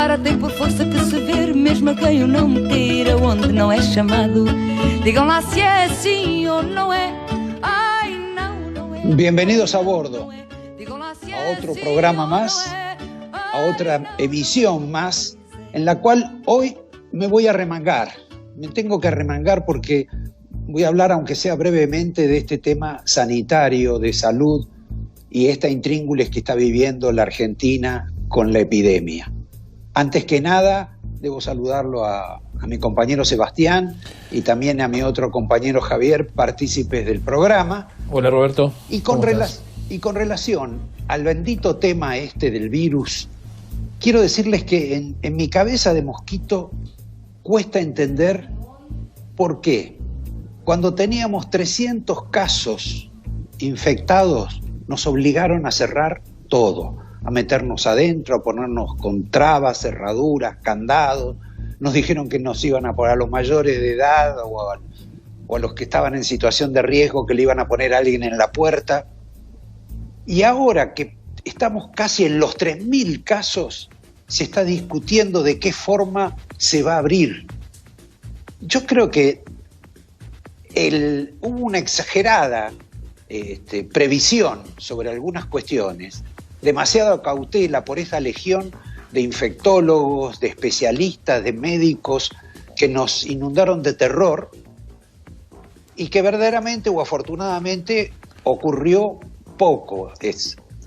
Tem por força que se ver, mesmo a quem o não meter aonde não é chamado. Digam lá si é sim o no é. Ay, no es. Bienvenidos a bordo, a otro programa más, a otra emisión más, en la cual hoy me voy a remangar. Me tengo que arremangar porque voy a hablar, aunque sea brevemente, de este tema sanitario, de salud y esta intríngulis que está viviendo la Argentina con la epidemia. Antes que nada, debo saludarlo a mi compañero Sebastián y también a mi otro compañero Javier, partícipes del programa. Hola, Roberto. Y con relación al bendito tema este del virus, quiero decirles que en mi cabeza de mosquito cuesta entender por qué. Cuando teníamos 300 casos infectados, nos obligaron a cerrar todo, a meternos adentro, a ponernos con trabas, cerraduras, candados. Nos dijeron que nos iban a poner a los mayores de edad o a los que estaban en situación de riesgo, que le iban a poner a alguien en la puerta. Y ahora que estamos casi en los 3.000 casos, se está discutiendo de qué forma se va a abrir. Yo creo que hubo una exagerada previsión sobre algunas cuestiones, demasiada cautela por esa legión de infectólogos, de especialistas, de médicos que nos inundaron de terror y que verdaderamente o afortunadamente ocurrió poco.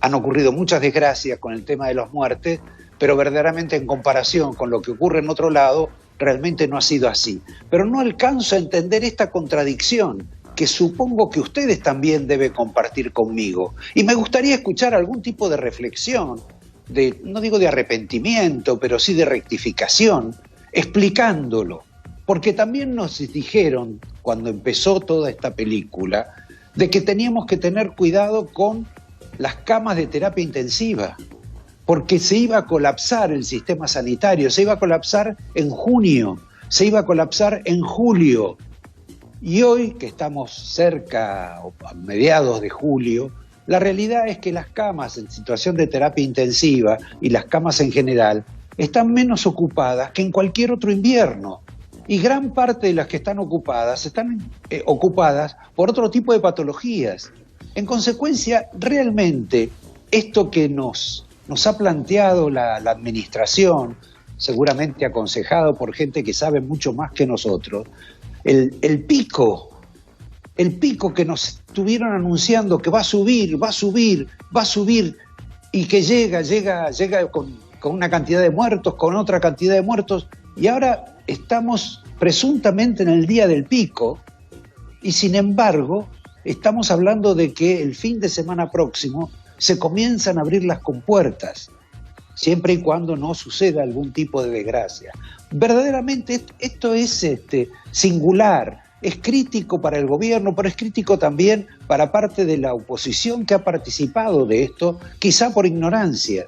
Han ocurrido muchas desgracias con el tema de las muertes, pero verdaderamente en comparación con lo que ocurre en otro lado, realmente no ha sido así. Pero no alcanzo a entender esta contradicción que supongo que ustedes también deben compartir conmigo. Y me gustaría escuchar algún tipo de reflexión, no digo de arrepentimiento, pero sí de rectificación, explicándolo. Porque también nos dijeron, cuando empezó toda esta película, de que teníamos que tener cuidado con las camas de terapia intensiva, porque se iba a colapsar el sistema sanitario, se iba a colapsar en junio, se iba a colapsar en julio. Y hoy, que estamos cerca, a mediados de julio, la realidad es que las camas en situación de terapia intensiva y las camas en general están menos ocupadas que en cualquier otro invierno. Y gran parte de las que están ocupadas por otro tipo de patologías. En consecuencia, realmente, esto que nos ha planteado la administración, seguramente aconsejado por gente que sabe mucho más que nosotros, el pico que nos estuvieron anunciando que va a subir, y que llega con una cantidad de muertos, con otra cantidad de muertos, y ahora estamos presuntamente en el día del pico, y sin embargo estamos hablando de que el fin de semana próximo se comienzan a abrir las compuertas, siempre y cuando no suceda algún tipo de desgracia. Verdaderamente esto es singular, es crítico para el gobierno, pero es crítico también para parte de la oposición que ha participado de esto, quizá por ignorancia.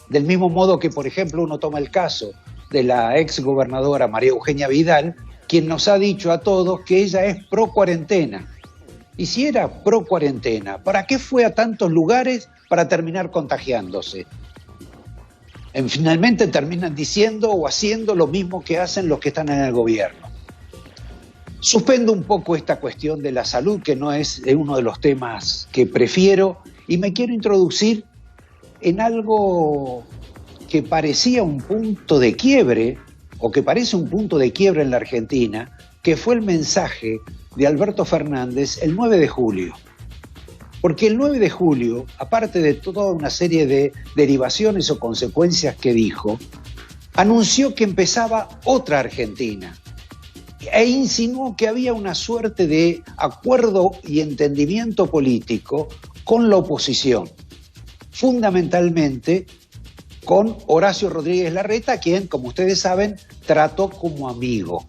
Del mismo modo que, por ejemplo, uno toma el caso de la ex gobernadora María Eugenia Vidal, quien nos ha dicho a todos que ella es pro cuarentena. Y si era pro cuarentena, ¿para qué fue a tantos lugares para terminar contagiándose? Finalmente terminan diciendo o haciendo lo mismo que hacen los que están en el gobierno. Suspendo un poco esta cuestión de la salud, que no es uno de los temas que prefiero, y me quiero introducir en algo que parecía un punto de quiebre, o que parece un punto de quiebre en la Argentina, que fue el mensaje de Alberto Fernández el 9 de julio. Porque el 9 de julio, aparte de toda una serie de derivaciones o consecuencias que dijo, anunció que empezaba otra Argentina e insinuó que había una suerte de acuerdo y entendimiento político con la oposición, fundamentalmente con Horacio Rodríguez Larreta, quien, como ustedes saben, trató como amigo.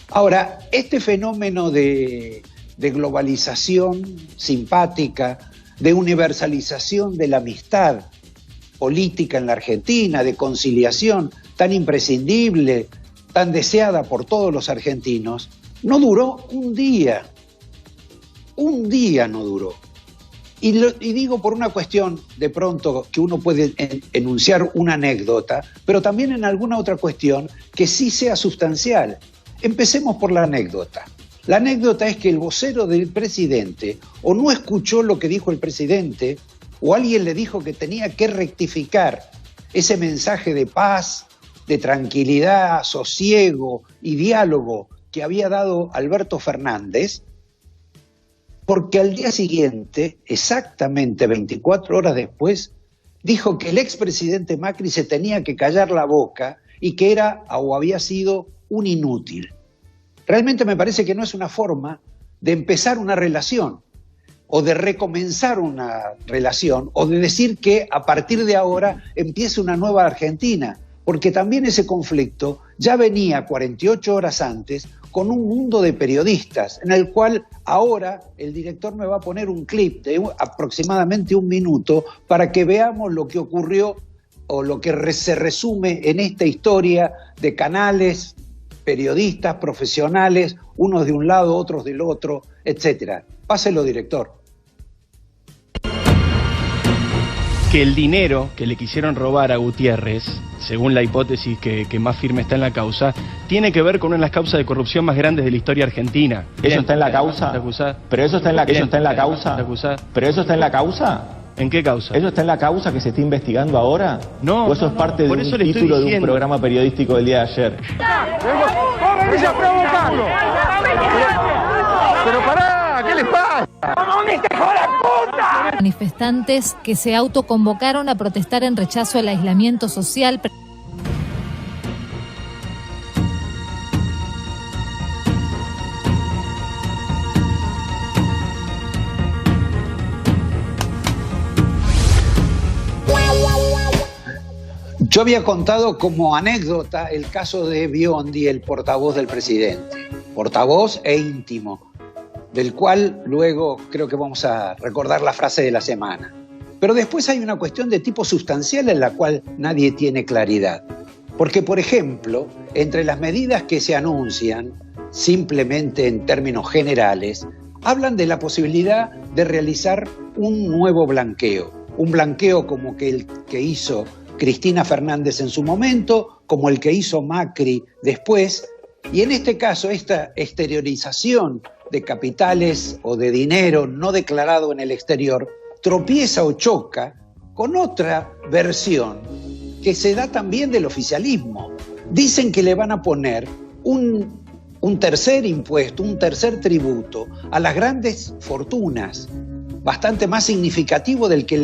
Ahora, este fenómeno de globalización simpática, de universalización de la amistad política en la Argentina, de conciliación tan imprescindible, tan deseada por todos los argentinos, no duró un día no duró. Y digo por una cuestión, de pronto, que uno puede enunciar una anécdota, pero también en alguna otra cuestión que sí sea sustancial. Empecemos por la anécdota. La anécdota es que el vocero del presidente o no escuchó lo que dijo el presidente, o alguien le dijo que tenía que rectificar ese mensaje de paz, de tranquilidad, sosiego y diálogo que había dado Alberto Fernández, porque al día siguiente, exactamente 24 horas después, dijo que el expresidente Macri se tenía que callar la boca y que era o había sido un inútil. Realmente me parece que no es una forma de empezar una relación, o de recomenzar una relación, o de decir que a partir de ahora empiece una nueva Argentina, porque también ese conflicto ya venía 48 horas antes con un mundo de periodistas, en el cual ahora el director me va a poner un clip de aproximadamente 1 minuto para que veamos lo que ocurrió o lo que se resume en esta historia de canales, periodistas, profesionales, unos de un lado, otros del otro, etcétera. Páselo, director. Que el dinero que le quisieron robar a Gutiérrez, según la hipótesis que más firme está en la causa, tiene que ver con una de las causas de corrupción más grandes de la historia argentina. ¿Eso está en la causa? ¿Pero eso está en la causa? ¿Pero eso está en la causa? ¿En qué causa? ¿Eso está en la causa que se está investigando ahora? No. ¿O eso es parte de un título de un programa periodístico del día de ayer? ¡Corre, a provocarlo! ¡Pero pará! ¿Qué les pasa? ¿Dónde está, hijo de puta? Manifestantes que se autoconvocaron a protestar en rechazo al aislamiento social. Yo había contado como anécdota el caso de Biondi, el portavoz del presidente, portavoz e íntimo, del cual luego creo que vamos a recordar la frase de la semana. Pero después hay una cuestión de tipo sustancial en la cual nadie tiene claridad. Porque, por ejemplo, entre las medidas que se anuncian, simplemente en términos generales, hablan de la posibilidad de realizar un nuevo blanqueo. Un blanqueo como el que hizo Cristina Fernández en su momento, como el que hizo Macri después, y en este caso esta exteriorización de capitales o de dinero no declarado en el exterior tropieza o choca con otra versión que se da también del oficialismo. Dicen que le van a poner un tercer impuesto, un tercer tributo a las grandes fortunas, bastante más significativo del que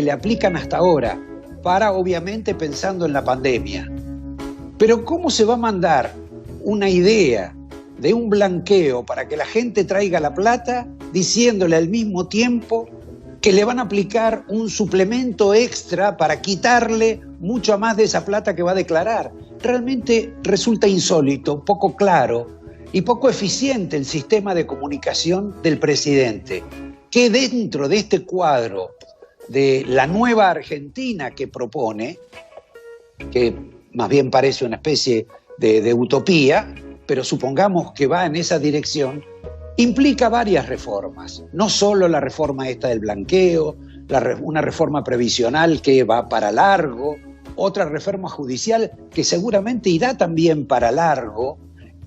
le aplican hasta ahora, para obviamente pensando en la pandemia. Pero ¿cómo se va a mandar una idea de un blanqueo para que la gente traiga la plata diciéndole al mismo tiempo que le van a aplicar un suplemento extra para quitarle mucho más de esa plata que va a declarar? Realmente resulta insólito, poco claro y poco eficiente el sistema de comunicación del presidente, que dentro de este cuadro de la nueva Argentina que propone, que más bien parece una especie de utopía, pero supongamos que va en esa dirección, implica varias reformas. No solo la reforma esta del blanqueo, una reforma previsional que va para largo, otra reforma judicial que seguramente irá también para largo,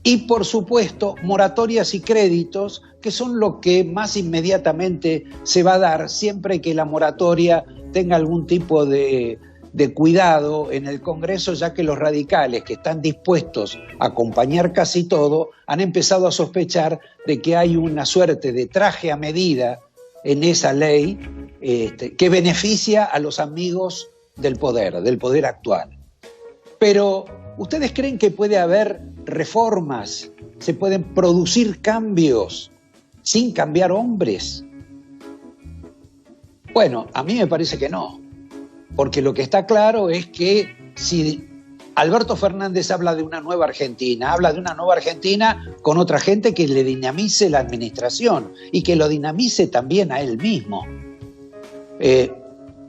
y por supuesto moratorias y créditos, que son lo que más inmediatamente se va a dar siempre que la moratoria tenga algún tipo de cuidado en el Congreso, ya que los radicales, que están dispuestos a acompañar casi todo, han empezado a sospechar de que hay una suerte de traje a medida en esa ley que beneficia a los amigos del poder actual. Pero ¿ustedes creen que puede haber reformas, se pueden producir cambios sin cambiar hombres? Bueno, a mí me parece que no, porque lo que está claro es que si Alberto Fernández habla de una nueva Argentina, habla de una nueva Argentina con otra gente que le dinamice la administración y que lo dinamice también a él mismo.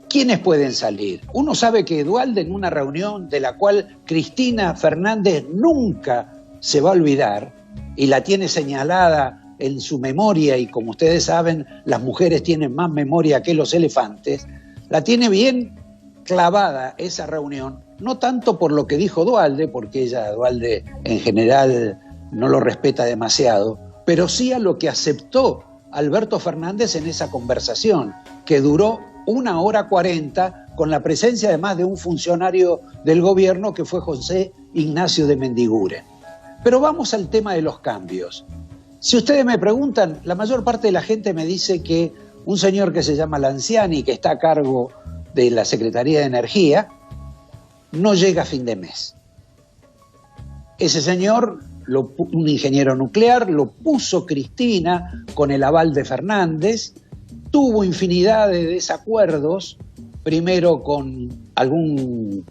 ¿Quiénes pueden salir? Uno sabe que Duhalde, en una reunión de la cual Cristina Fernández nunca se va a olvidar y la tiene señalada en su memoria, y como ustedes saben, las mujeres tienen más memoria que los elefantes, la tiene bien clavada esa reunión, no tanto por lo que dijo Duhalde, porque Duhalde en general no lo respeta demasiado, pero sí a lo que aceptó Alberto Fernández en esa conversación, que duró 1 hora 40, con la presencia además de un funcionario del gobierno que fue José Ignacio de Mendiguren. Pero vamos al tema de los cambios. Si ustedes me preguntan, la mayor parte de la gente me dice que un señor que se llama Lanciani, que está a cargo de la Secretaría de Energía, no llega a fin de mes. Ese señor, un ingeniero nuclear, lo puso Cristina con el aval de Fernández, tuvo infinidad de desacuerdos, primero con algún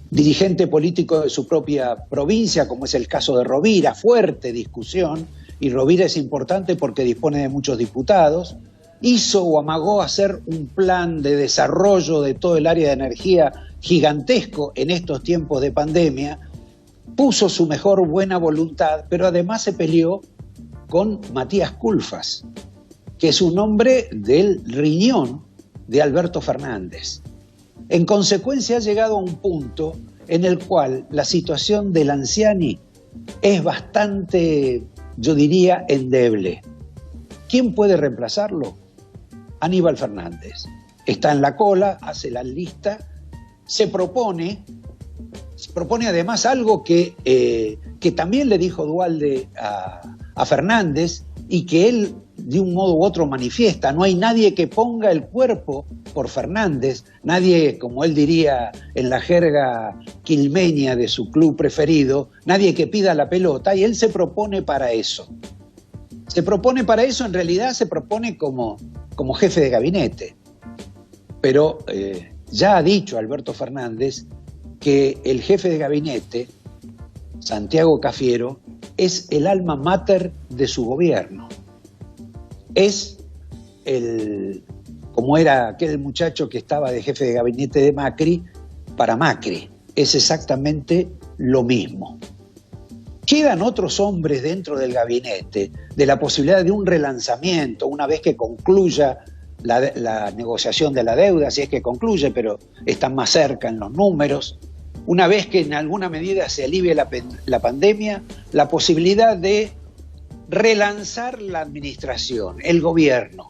dirigente político de su propia provincia, como es el caso de Rovira, fuerte discusión, y Rovira es importante porque dispone de muchos diputados. Hizo o amagó hacer un plan de desarrollo de todo el área de energía gigantesco en estos tiempos de pandemia, puso su mejor buena voluntad, pero además se peleó con Matías Culfas, que es un hombre del riñón de Alberto Fernández. En consecuencia ha llegado a un punto en el cual la situación de Lanciani es bastante, yo diría, endeble. ¿Quién puede reemplazarlo? Aníbal Fernández. Está en la cola, hace la lista, se propone además algo que también le dijo Duhalde a Fernández y que él de un modo u otro manifiesta. No hay nadie que ponga el cuerpo por Fernández, nadie, como él diría en la jerga quilmeña de su club preferido, nadie que pida la pelota, y él se propone para eso. Se propone para eso, en realidad se propone como jefe de gabinete. Pero ya ha dicho Alberto Fernández que el jefe de gabinete, Santiago Cafiero, es el alma mater de su gobierno. Es como era aquel muchacho que estaba de jefe de gabinete de Macri, para Macri. Es exactamente lo mismo. Quedan otros hombres dentro del gabinete de la posibilidad de un relanzamiento una vez que concluya la negociación de la deuda, si es que concluye, pero están más cerca en los números. Una vez que en alguna medida se alivie la pandemia, la posibilidad de relanzar la administración, el gobierno.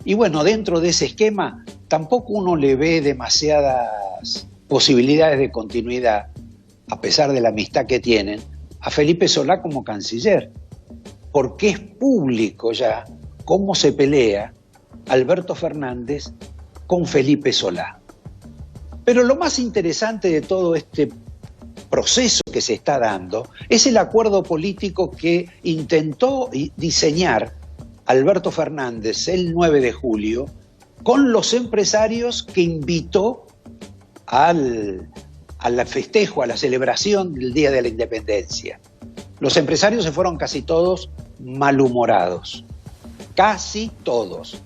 Y bueno, dentro de ese esquema tampoco uno le ve demasiadas posibilidades de continuidad, a pesar de la amistad que tienen, a Felipe Solá como canciller, porque es público ya cómo se pelea Alberto Fernández con Felipe Solá. Pero lo más interesante de todo este proceso que se está dando es el acuerdo político que intentó diseñar Alberto Fernández el 9 de julio con los empresarios que invitó al festejo, a la celebración del Día de la Independencia. Los empresarios se fueron casi todos malhumorados, casi todos.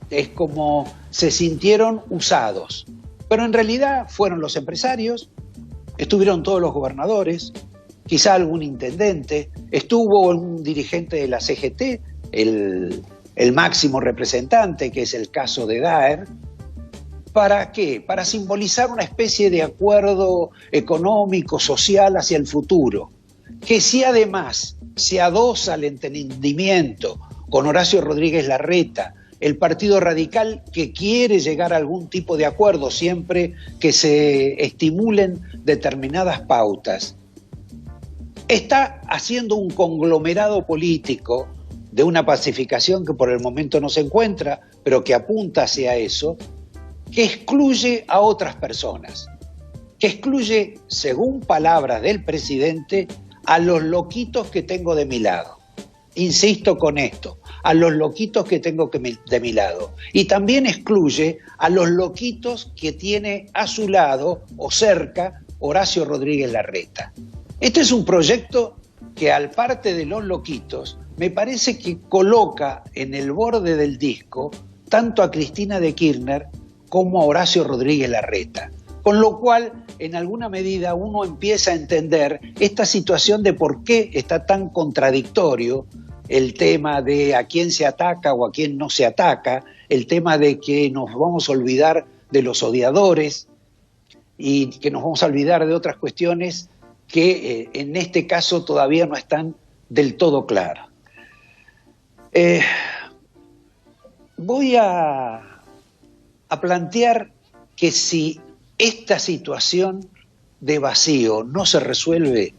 Es como se sintieron usados, pero en realidad fueron los empresarios, estuvieron todos los gobernadores, quizá algún intendente, estuvo un dirigente de la CGT, el máximo representante, que es el caso de Daer. ¿Para qué? Para simbolizar una especie de acuerdo económico, social hacia el futuro, que si además se adosa al entendimiento con Horacio Rodríguez Larreta, el Partido Radical, que quiere llegar a algún tipo de acuerdo siempre que se estimulen determinadas pautas, está haciendo un conglomerado político de una pacificación que por el momento no se encuentra, pero que apunta hacia eso, que excluye a otras personas, que excluye, según palabras del presidente, a los loquitos que tengo de mi lado. Insisto con esto, a los loquitos que tengo de mi lado. Y también excluye a los loquitos que tiene a su lado o cerca Horacio Rodríguez Larreta. Este es un proyecto que, al parte de los loquitos, me parece que coloca en el borde del disco tanto a Cristina de Kirchner como a Horacio Rodríguez Larreta. Con lo cual, en alguna medida, uno empieza a entender esta situación de por qué está tan contradictorio el tema de a quién se ataca o a quién no se ataca, el tema de que nos vamos a olvidar de los odiadores y que nos vamos a olvidar de otras cuestiones que en este caso todavía no están del todo claras. Voy a plantear que si esta situación de vacío no se resuelve,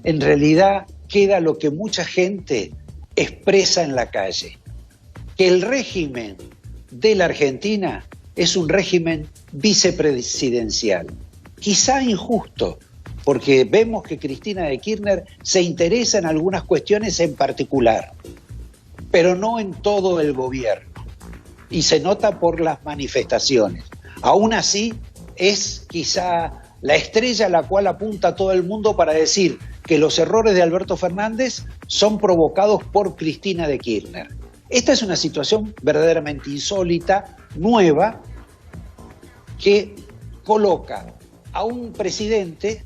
en realidad queda lo que mucha gente expresa en la calle, que el régimen de la Argentina es un régimen vicepresidencial, quizá injusto, porque vemos que Cristina de Kirchner se interesa en algunas cuestiones en particular, pero no en todo el gobierno, y se nota por las manifestaciones. Aún así, es quizá la estrella a la cual apunta todo el mundo para decir que los errores de Alberto Fernández son provocados por Cristina de Kirchner. Esta es una situación verdaderamente insólita, nueva, que coloca a un presidente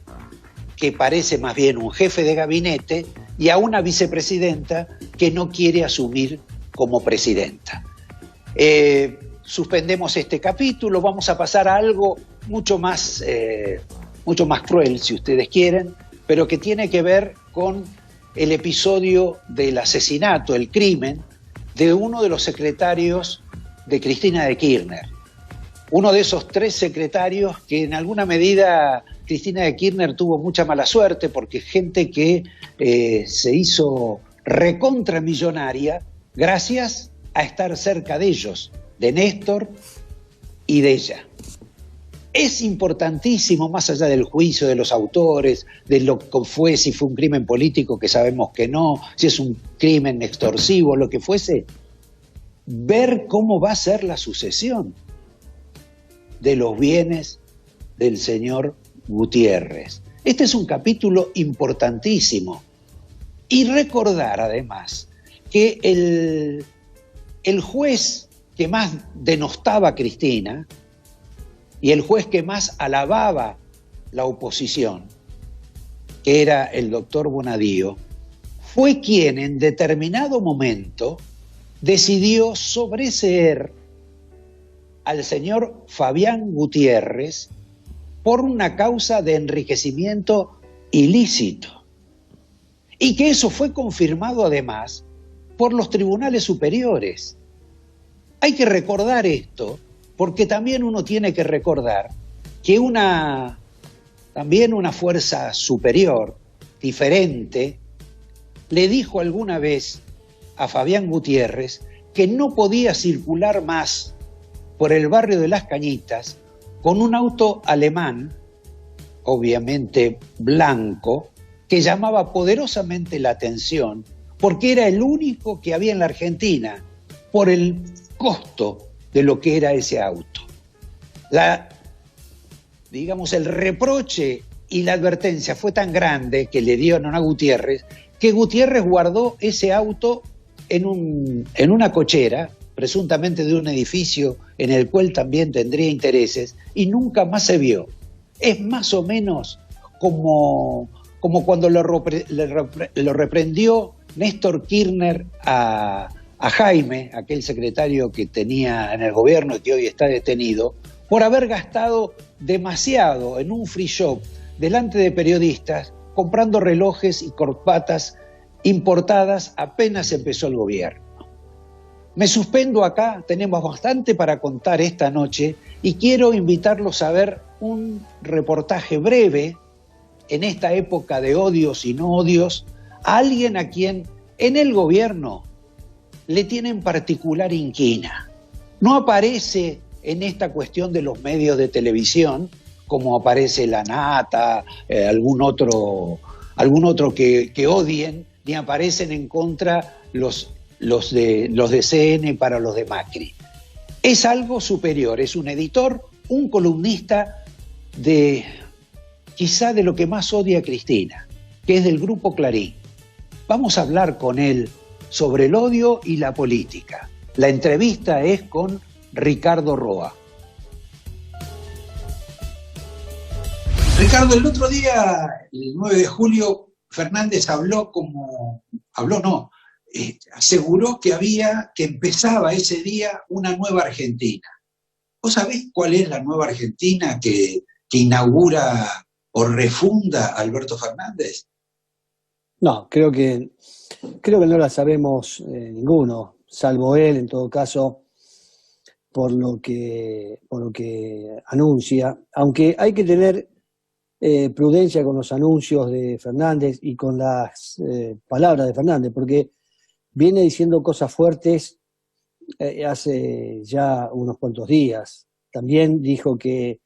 que parece más bien un jefe de gabinete y a una vicepresidenta que no quiere asumir como presidenta. Suspendemos este capítulo, vamos a pasar a algo mucho más cruel, si ustedes quieren, pero que tiene que ver con el episodio del asesinato, el crimen, de uno de los secretarios de Cristina de Kirchner. Uno de esos 3 secretarios que en alguna medida Cristina de Kirchner tuvo mucha mala suerte, porque gente que se hizo recontramillonaria gracias a estar cerca de ellos, de Néstor y de ella. Es importantísimo, más allá del juicio de los autores, de lo que fue, si fue un crimen político, que sabemos que no, si es un crimen extorsivo, lo que fuese, ver cómo va a ser la sucesión de los bienes del señor Gutiérrez. Este es un capítulo importantísimo. Y recordar además que el juez que más denostaba a Cristina y el juez que más alababa la oposición, que era el doctor Bonadío, fue quien en determinado momento decidió sobreseer al señor Fabián Gutiérrez por una causa de enriquecimiento ilícito. Y que eso fue confirmado además por los tribunales superiores. Hay que recordar esto, porque también uno tiene que recordar que también una fuerza superior, diferente, le dijo alguna vez a Fabián Gutiérrez que no podía circular más por el barrio de Las Cañitas con un auto alemán, obviamente blanco, que llamaba poderosamente la atención porque era el único que había en la Argentina por el costo de lo que era ese auto. El reproche y la advertencia fue tan grande que le dieron a Gutiérrez, que Gutiérrez guardó ese auto en una cochera, presuntamente de un edificio en el cual también tendría intereses, y nunca más se vio. Es más o menos como cuando lo reprendió Néstor Kirchner a Jaime, aquel secretario que tenía en el gobierno y que hoy está detenido, por haber gastado demasiado en un free shop delante de periodistas, comprando relojes y corbatas importadas apenas empezó el gobierno. Me suspendo acá, tenemos bastante para contar esta noche y quiero invitarlos a ver un reportaje breve en esta época de odios y no odios, a alguien a quien en el gobierno le tienen particular inquina. No aparece en esta cuestión de los medios de televisión, como aparece La Nata, algún otro que odien, ni aparecen en contra los de CN para los de Macri. Es algo superior, es un editor, un columnista quizá de lo que más odia a Cristina, que es del Grupo Clarín. Vamos a hablar con él sobre el odio y la política. La entrevista es con Ricardo Roa. Ricardo, el otro día, el 9 de julio, Fernández aseguró que empezaba ese día una nueva Argentina. ¿Vos sabés cuál es la nueva Argentina que inaugura o refunda Alberto Fernández? No, creo que no la sabemos ninguno, salvo él en todo caso, por lo que anuncia, aunque hay que tener prudencia con los anuncios de Fernández y con las palabras de Fernández, porque viene diciendo cosas fuertes hace ya unos cuantos días. También dijo que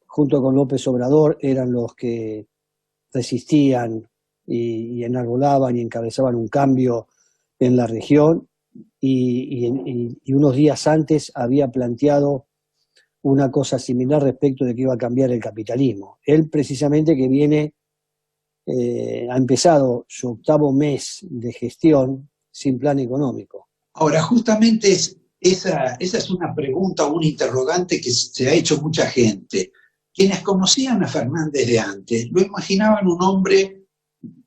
junto con López Obrador eran los que resistían y enarbolaban y encabezaban un cambio en la región, y unos días antes había planteado una cosa similar respecto de que iba a cambiar el capitalismo. Él precisamente que ha empezado su 8º mes de gestión sin plan económico. Ahora, justamente esa es una pregunta, un interrogante que se ha hecho mucha gente. Quienes conocían a Fernández de antes lo imaginaban un hombre,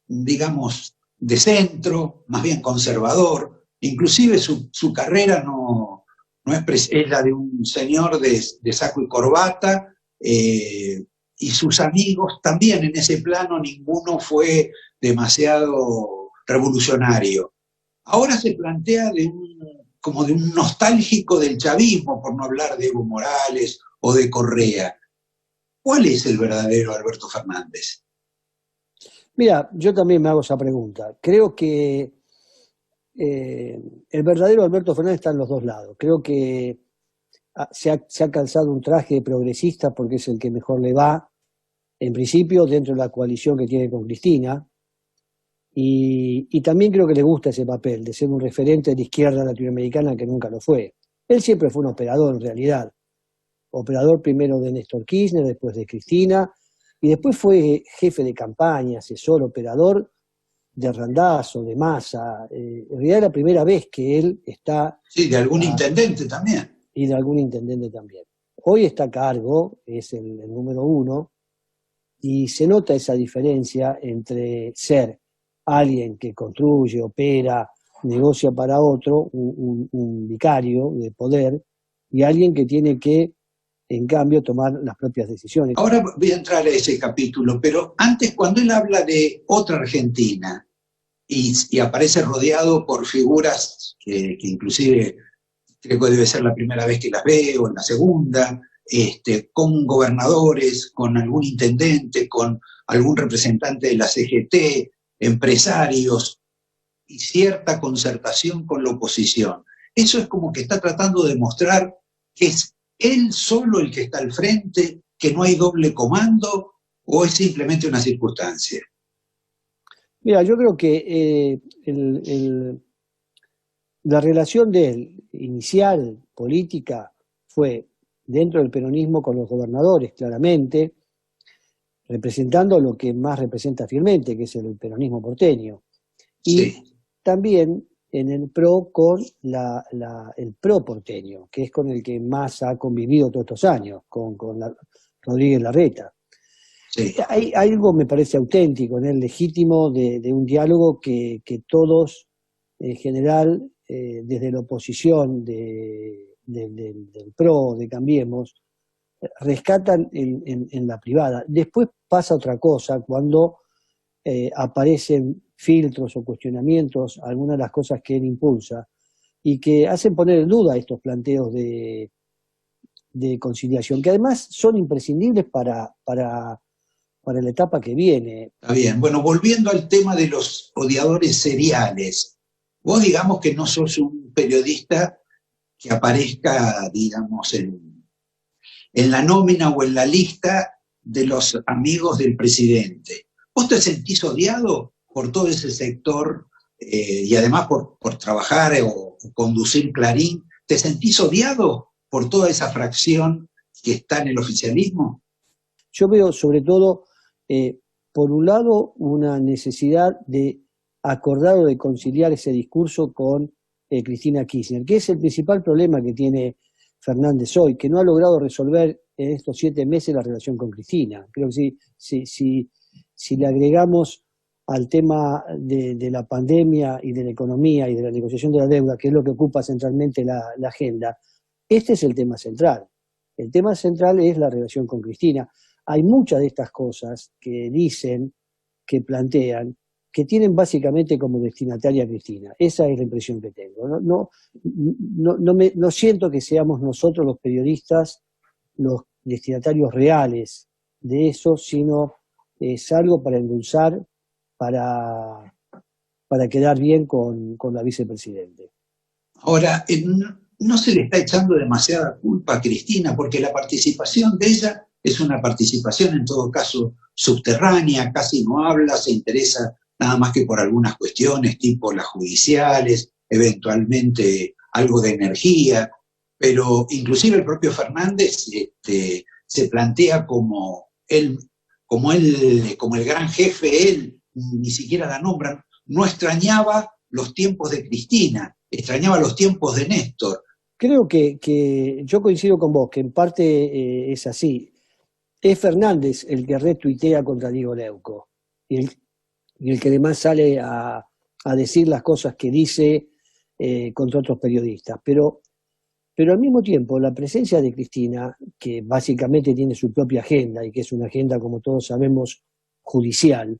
digamos, de centro, más bien conservador. Inclusive su carrera no es la de un señor de saco y corbata, y sus amigos también en ese plano ninguno fue demasiado revolucionario. Ahora se plantea como de un nostálgico del chavismo, por no hablar de Evo Morales o de Correa. ¿Cuál es el verdadero Alberto Fernández? Mira, yo también me hago esa pregunta. Creo que el verdadero Alberto Fernández está en los dos lados. Creo que se ha calzado un traje de progresista porque es el que mejor le va, en principio, dentro de la coalición que tiene con Cristina, y también creo que le gusta ese papel de ser un referente de la izquierda latinoamericana que nunca lo fue. Él siempre fue un operador, en realidad. Operador primero de Néstor Kirchner, después de Cristina, y después fue jefe de campaña, asesor, operador de Randazzo, de Massa. En realidad es la primera vez que él está... Sí, de algún intendente también. Y de algún intendente también. Hoy está a cargo, es el número 1, y se nota esa diferencia entre ser alguien que construye, opera, negocia para otro, un vicario de poder, y alguien que tiene que, en cambio, tomar las propias decisiones. Ahora voy a entrar a ese capítulo, pero antes, cuando él habla de otra Argentina y aparece rodeado por figuras que inclusive creo que debe ser la primera vez que las veo, en la segunda, con gobernadores, con algún intendente, con algún representante de la CGT, empresarios y cierta concertación con la oposición. Eso es como que está tratando de mostrar que es él solo el que está al frente, que no hay doble comando, o es simplemente una circunstancia. Mira, yo creo que la relación de él, inicial, política, fue dentro del peronismo con los gobernadores, claramente, representando lo que más representa fielmente, que es el peronismo porteño. Y sí, también en el PRO con el PRO porteño, que es con el que más ha convivido todos estos años, con Rodríguez Larreta. sí. Hay algo, me parece auténtico, en el legítimo de un diálogo que todos, en general, desde la oposición del PRO, de Cambiemos, rescatan en la privada. Después pasa otra cosa, cuando aparecen filtros o cuestionamientos, algunas de las cosas que él impulsa, y que hacen poner en duda estos planteos de conciliación, que además son imprescindibles para la etapa que viene. Está bien. Bueno, volviendo al tema de los odiadores seriales, vos digamos que no sos un periodista que aparezca, digamos, en la nómina o en la lista de los amigos del presidente. ¿Vos te sentís odiado por todo ese sector y además por trabajar o conducir Clarín? ¿Te sentís odiado por toda esa fracción que está en el oficialismo? Yo veo sobre todo, por un lado, una necesidad de acordar o de conciliar ese discurso con Cristina Kirchner, que es el principal problema que tiene Fernández hoy, que no ha logrado resolver en estos 7 meses la relación con Cristina. Creo que si le agregamos al tema de la pandemia y de la economía y de la negociación de la deuda, que es lo que ocupa centralmente la agenda, este es el tema central. El tema central es la relación con Cristina. Hay muchas de estas cosas que dicen, que plantean, que tienen básicamente como destinataria a Cristina. Esa es la impresión que tengo. No siento que seamos nosotros los periodistas los destinatarios reales de eso, sino es algo para endulzar, para quedar bien con la vicepresidente. Ahora, no se le está echando demasiada culpa a Cristina, porque la participación de ella es una participación en todo caso subterránea, casi no habla, se interesa nada más que por algunas cuestiones tipo las judiciales, eventualmente algo de energía, pero inclusive el propio Fernández se plantea como el gran jefe, él ni siquiera la nombran, no extrañaba los tiempos de Cristina, extrañaba los tiempos de Néstor. Creo que yo coincido con vos, que en parte es así. Es Fernández el que retuitea contra Diego Leuco y el que además sale a decir las cosas que dice contra otros periodistas. Pero al mismo tiempo, la presencia de Cristina, que básicamente tiene su propia agenda y que es una agenda, como todos sabemos, judicial,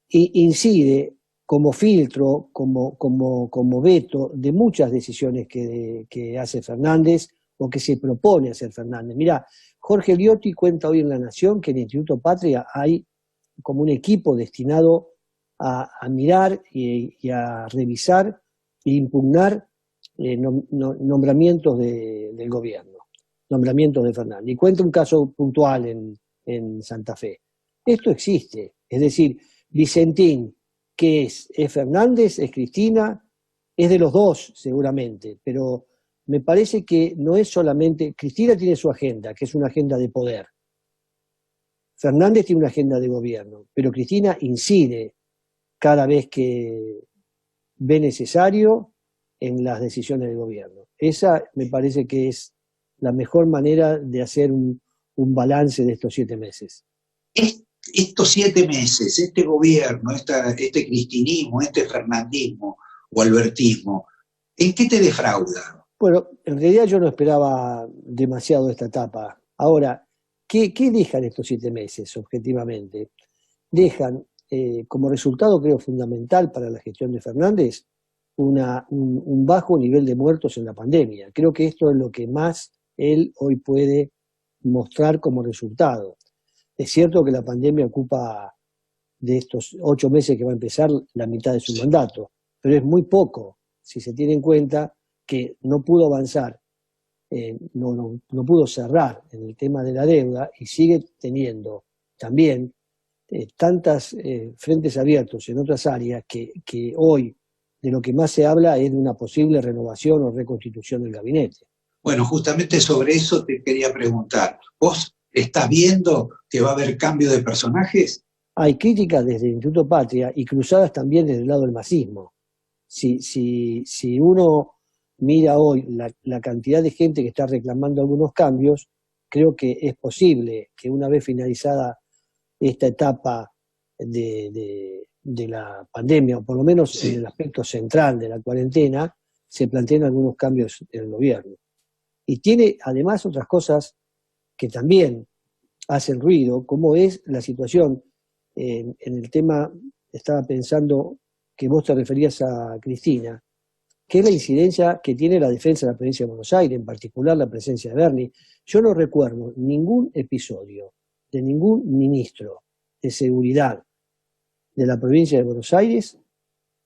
incide como filtro, como veto de muchas decisiones que hace Fernández o que se propone hacer Fernández. Mirá, Jorge Liotti cuenta hoy en La Nación que en el Instituto Patria hay como un equipo destinado a mirar y a revisar e impugnar nombramientos del gobierno, nombramientos de Fernández. Y cuenta un caso puntual en Santa Fe. Esto existe, es decir, Vicentín, que es Fernández, es Cristina, es de los dos seguramente, pero me parece que no es solamente, Cristina tiene su agenda, que es una agenda de poder, Fernández tiene una agenda de gobierno, pero Cristina incide cada vez que ve necesario en las decisiones del gobierno. Esa me parece que es la mejor manera de hacer un balance de estos 7 meses. Estos 7 meses, este gobierno, este cristinismo, este fernandismo o albertismo, ¿en qué te defrauda? Bueno, en realidad yo no esperaba demasiado esta etapa. Ahora, ¿qué dejan estos 7 meses objetivamente? Dejan como resultado, creo, fundamental para la gestión de Fernández, un bajo nivel de muertos en la pandemia. Creo que esto es lo que más él hoy puede mostrar como resultado. Es cierto que la pandemia ocupa de estos 8 meses que va a empezar la mitad de su mandato, pero es muy poco si se tiene en cuenta que no pudo avanzar, no pudo cerrar en el tema de la deuda y sigue teniendo también tantas frentes abiertos en otras áreas que hoy de lo que más se habla es de una posible renovación o reconstitución del gabinete. Bueno, justamente sobre eso te quería preguntar. ¿Vos estás viendo que va a haber cambio de personajes? Hay críticas desde el Instituto Patria y cruzadas también desde el lado del masismo. Si uno mira hoy la cantidad de gente que está reclamando algunos cambios, creo que es posible que una vez finalizada esta etapa de la pandemia, o por lo menos sí, en el aspecto central de la cuarentena, se planteen algunos cambios en el gobierno. Y tiene además otras cosas que también hacen ruido, como es la situación en el tema, estaba pensando que vos te referías a Cristina, que es la incidencia que tiene la defensa de la provincia de Buenos Aires, en particular la presencia de Bernie. Yo no recuerdo ningún episodio de ningún ministro de seguridad de la provincia de Buenos Aires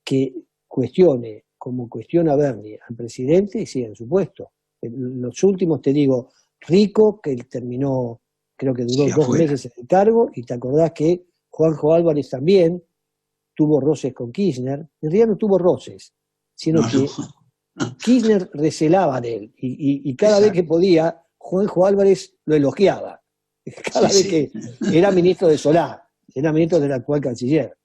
que cuestione, como cuestiona Bernie, al presidente y siga en su puesto. Los últimos, te digo, Rico, que terminó, creo que duró 2 meses en el cargo, y te acordás que Juanjo Álvarez también tuvo roces con Kirchner. En realidad no tuvo roces, sino que Kirchner recelaba de él, y cada vez que podía, Juanjo Álvarez lo elogiaba. Cada vez que era ministro de Solá, era ministro del actual canciller.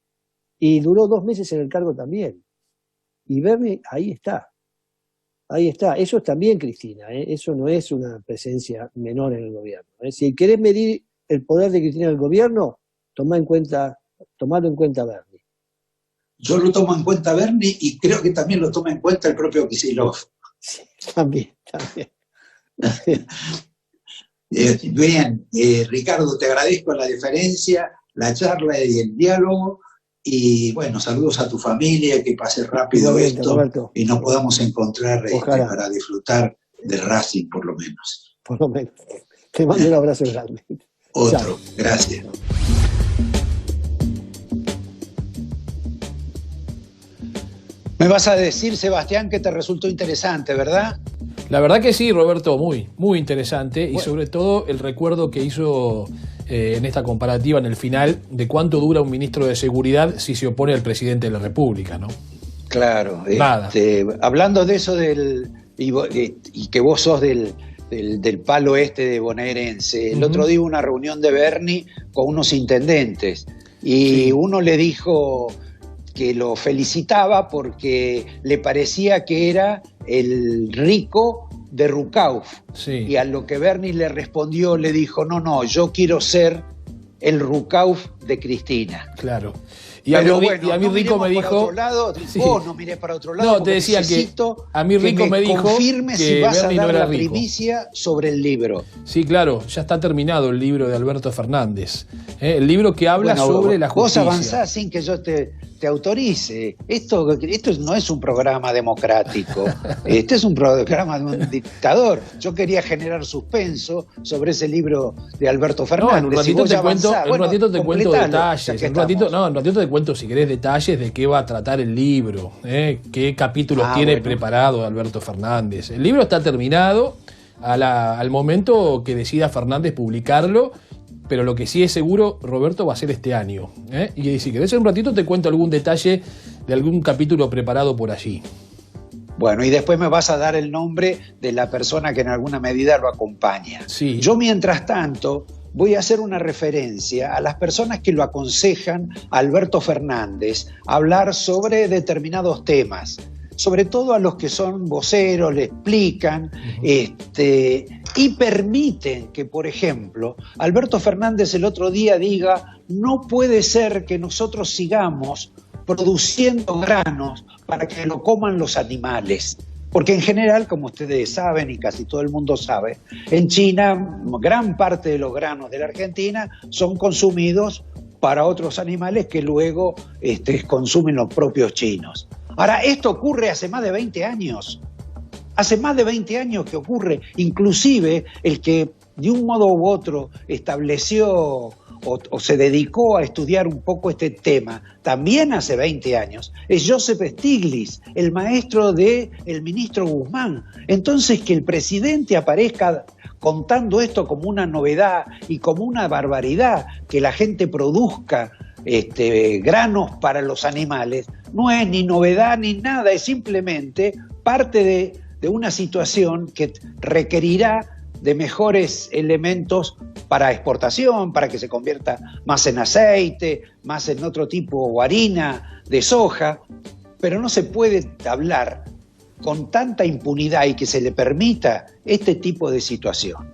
Y duró 2 meses en el cargo también. Y Bernie, ahí está. Ahí está. Eso es también Cristina, ¿eh? Eso no es una presencia menor en el gobierno, ¿eh? Si querés medir el poder de Cristina en el gobierno, tomá en cuenta tomalo en cuenta, Bernie. Yo lo tomo en cuenta, Bernie, y creo que también lo toma en cuenta el propio Kicillof. Sí, también. Bien, Ricardo, te agradezco la deferencia, la charla y el diálogo. Y bueno, saludos a tu familia, que pase rápido Igualmente, esto, Roberto. y nos podamos encontrar Ojalá. para disfrutar del Racing, por lo menos. Por lo menos. Te mando un abrazo grande. Otro, Chao. gracias. Me vas a decir, Sebastián, que te resultó interesante, ¿verdad? La verdad que sí, Roberto, muy interesante, y sobre todo el recuerdo que hizo en esta comparativa en el final de cuánto dura un ministro de Seguridad si se opone al presidente de la República, ¿no? Claro. Nada. Hablando de eso y que vos sos del palo este de bonaerense, el otro día hubo una reunión de Bernie con unos intendentes y uno le dijo que lo felicitaba porque le parecía que era el rico de Rucauf. Sí. Y a lo que Bernie le respondió, le dijo, no, yo quiero ser el Rucauf de Cristina. Claro. Y a mí Rico me dijo... Vos no mirés para otro lado. No, te decía que a mí Rico me dijo confirme que si vas Bernie a no dar era la rico. primicia sobre el libro. Sí, claro, ya está terminado el libro de Alberto Fernández. El libro que habla sobre la justicia. Vos avanzás sin que yo te autorice. Esto no es un programa democrático. Este es un programa de un dictador. Yo quería generar suspenso sobre ese libro de Alberto Fernández. No, en un ratito te cuento detalles. En un ratito te cuento, si querés, detalles de qué va a tratar el libro, qué capítulos tiene preparado Alberto Fernández. El libro está terminado al momento que decida Fernández publicarlo, pero lo que sí es seguro, Roberto, va a ser este año. Y si querés, en un ratito te cuento algún detalle de algún capítulo preparado por allí. Bueno, y después me vas a dar el nombre de la persona que en alguna medida lo acompaña. Sí. Yo, mientras tanto, voy a hacer una referencia a las personas que lo aconsejan a Alberto Fernández a hablar sobre determinados temas, sobre todo a los que son voceros, le explican y permiten que, por ejemplo, Alberto Fernández el otro día diga, no puede ser que nosotros sigamos produciendo granos para que lo coman los animales. Porque en general, como ustedes saben y casi todo el mundo sabe, en China gran parte de los granos de la Argentina son consumidos para otros animales que luego consumen los propios chinos. Ahora, esto ocurre hace más de 20 años. Hace más de 20 años que ocurre. Inclusive el que de un modo u otro estableció o se dedicó a estudiar un poco este tema, también hace 20 años, es Joseph Stiglitz, el maestro del ministro Guzmán. Entonces, que el presidente aparezca contando esto como una novedad y como una barbaridad, que la gente produzca granos para los animales, no es ni novedad ni nada, es simplemente parte de una situación que requerirá de mejores elementos para exportación, para que se convierta más en aceite, más en otro tipo o harina de soja, pero no se puede hablar con tanta impunidad y que se le permita este tipo de situación.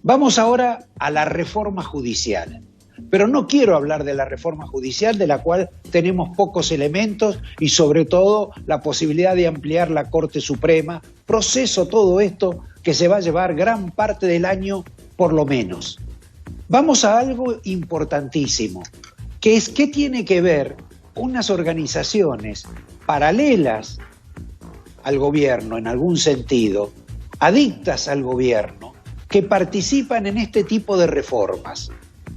Vamos ahora a la reforma judicial, pero no quiero hablar de la reforma judicial, de la cual tenemos pocos elementos y sobre todo la posibilidad de ampliar la Corte Suprema, proceso todo esto que se va a llevar gran parte del año por lo menos. Vamos a algo importantísimo, que es qué tiene que ver unas organizaciones paralelas al gobierno en algún sentido, adictas al gobierno, que participan en este tipo de reformas.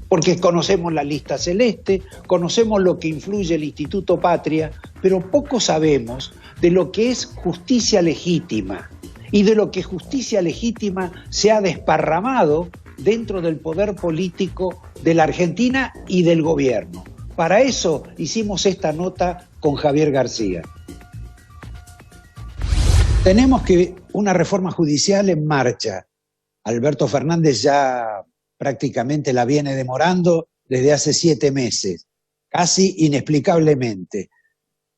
Porque conocemos la lista celeste, conocemos lo que influye el Instituto Patria, pero poco sabemos de lo que es justicia legítima y de lo que justicia legítima se ha desparramado dentro del poder político de la Argentina y del gobierno. Para eso hicimos esta nota con Javier García. Tenemos que una reforma judicial en marcha. Alberto Fernández ya prácticamente la viene demorando desde hace 7 meses, casi inexplicablemente.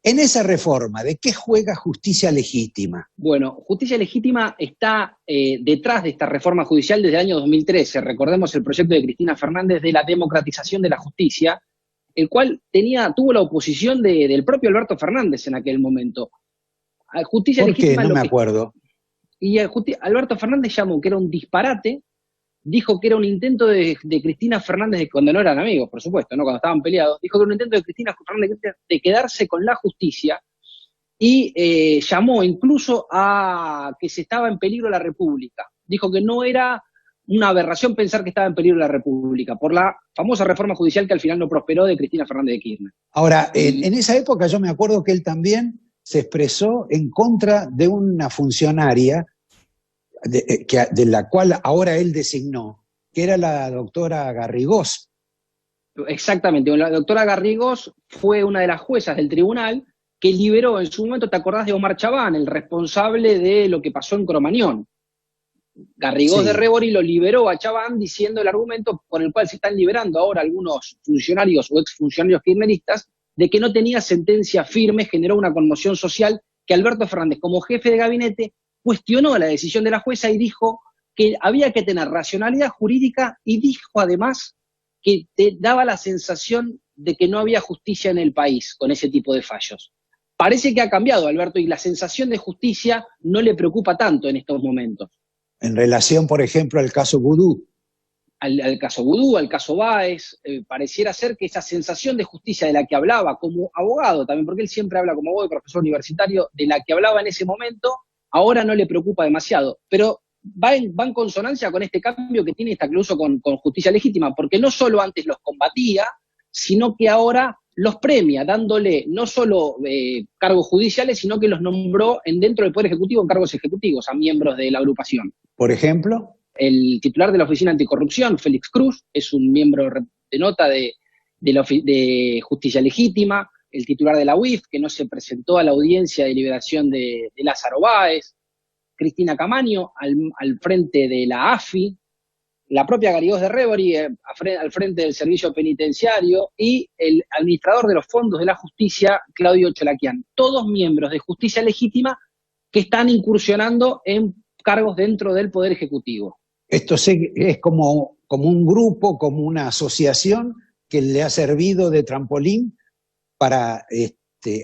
En esa reforma, ¿de qué juega justicia legítima? Bueno, justicia legítima está detrás de esta reforma judicial desde el año 2013. Recordemos el proyecto de Cristina Fernández de la democratización de la justicia, el cual tuvo la oposición del propio Alberto Fernández en aquel momento. Justicia ¿Por qué? Legítima, No me acuerdo. Y Alberto Fernández llamó que era un disparate, dijo que era un intento de Cristina Fernández, cuando no eran amigos, por supuesto, ¿no? Cuando estaban peleados, dijo que era un intento de Cristina Fernández de quedarse con la justicia, y llamó incluso a que se estaba en peligro la República. Dijo que no era una aberración pensar que estaba en peligro la República, por la famosa reforma judicial que al final no prosperó de Cristina Fernández de Kirchner. Ahora, en esa época yo me acuerdo que él también se expresó en contra de una funcionaria de la cual ahora él designó, que era la doctora Garrigós. Exactamente, la doctora Garrigós fue una de las juezas del tribunal que liberó en su momento, ¿te acordás de Omar Chabán, el responsable de lo que pasó en Cromañón? Garrigós Sí. de Rebori lo liberó a Chabán diciendo el argumento por el cual se están liberando ahora algunos funcionarios o exfuncionarios kirchneristas, de que no tenía sentencia firme, generó una conmoción social que Alberto Fernández, como jefe de gabinete, cuestionó la decisión de la jueza y dijo que había que tener racionalidad jurídica, y dijo además que te daba la sensación de que no había justicia en el país con ese tipo de fallos. Parece que ha cambiado, Alberto, y la sensación de justicia no le preocupa tanto en estos momentos. En relación, por ejemplo, al caso Vudú. Al caso Vudú, al caso Báez, pareciera ser que esa sensación de justicia de la que hablaba como abogado también, porque él siempre habla como abogado y profesor universitario, de la que hablaba en ese momento, ahora no le preocupa demasiado. Pero va en consonancia con este cambio que tiene incluso con Justicia Legítima, porque no solo antes los combatía, sino que ahora los premia, dándole no solo cargos judiciales, sino que los nombró dentro del Poder Ejecutivo en cargos ejecutivos a miembros de la agrupación. Por ejemplo, el titular de la Oficina Anticorrupción, Félix Cruz, es un miembro de nota de Justicia Legítima. El titular de la UIF, que no se presentó a la audiencia de liberación de Lázaro Báez. Cristina Camaño, al frente de la AFI. La propia Garrigós de Rebori, al frente del servicio penitenciario, y el administrador de los fondos de la justicia, Claudio Cholaquian. Todos miembros de Justicia Legítima que están incursionando en cargos dentro del Poder Ejecutivo. Esto es como un grupo, como una asociación que le ha servido de trampolín para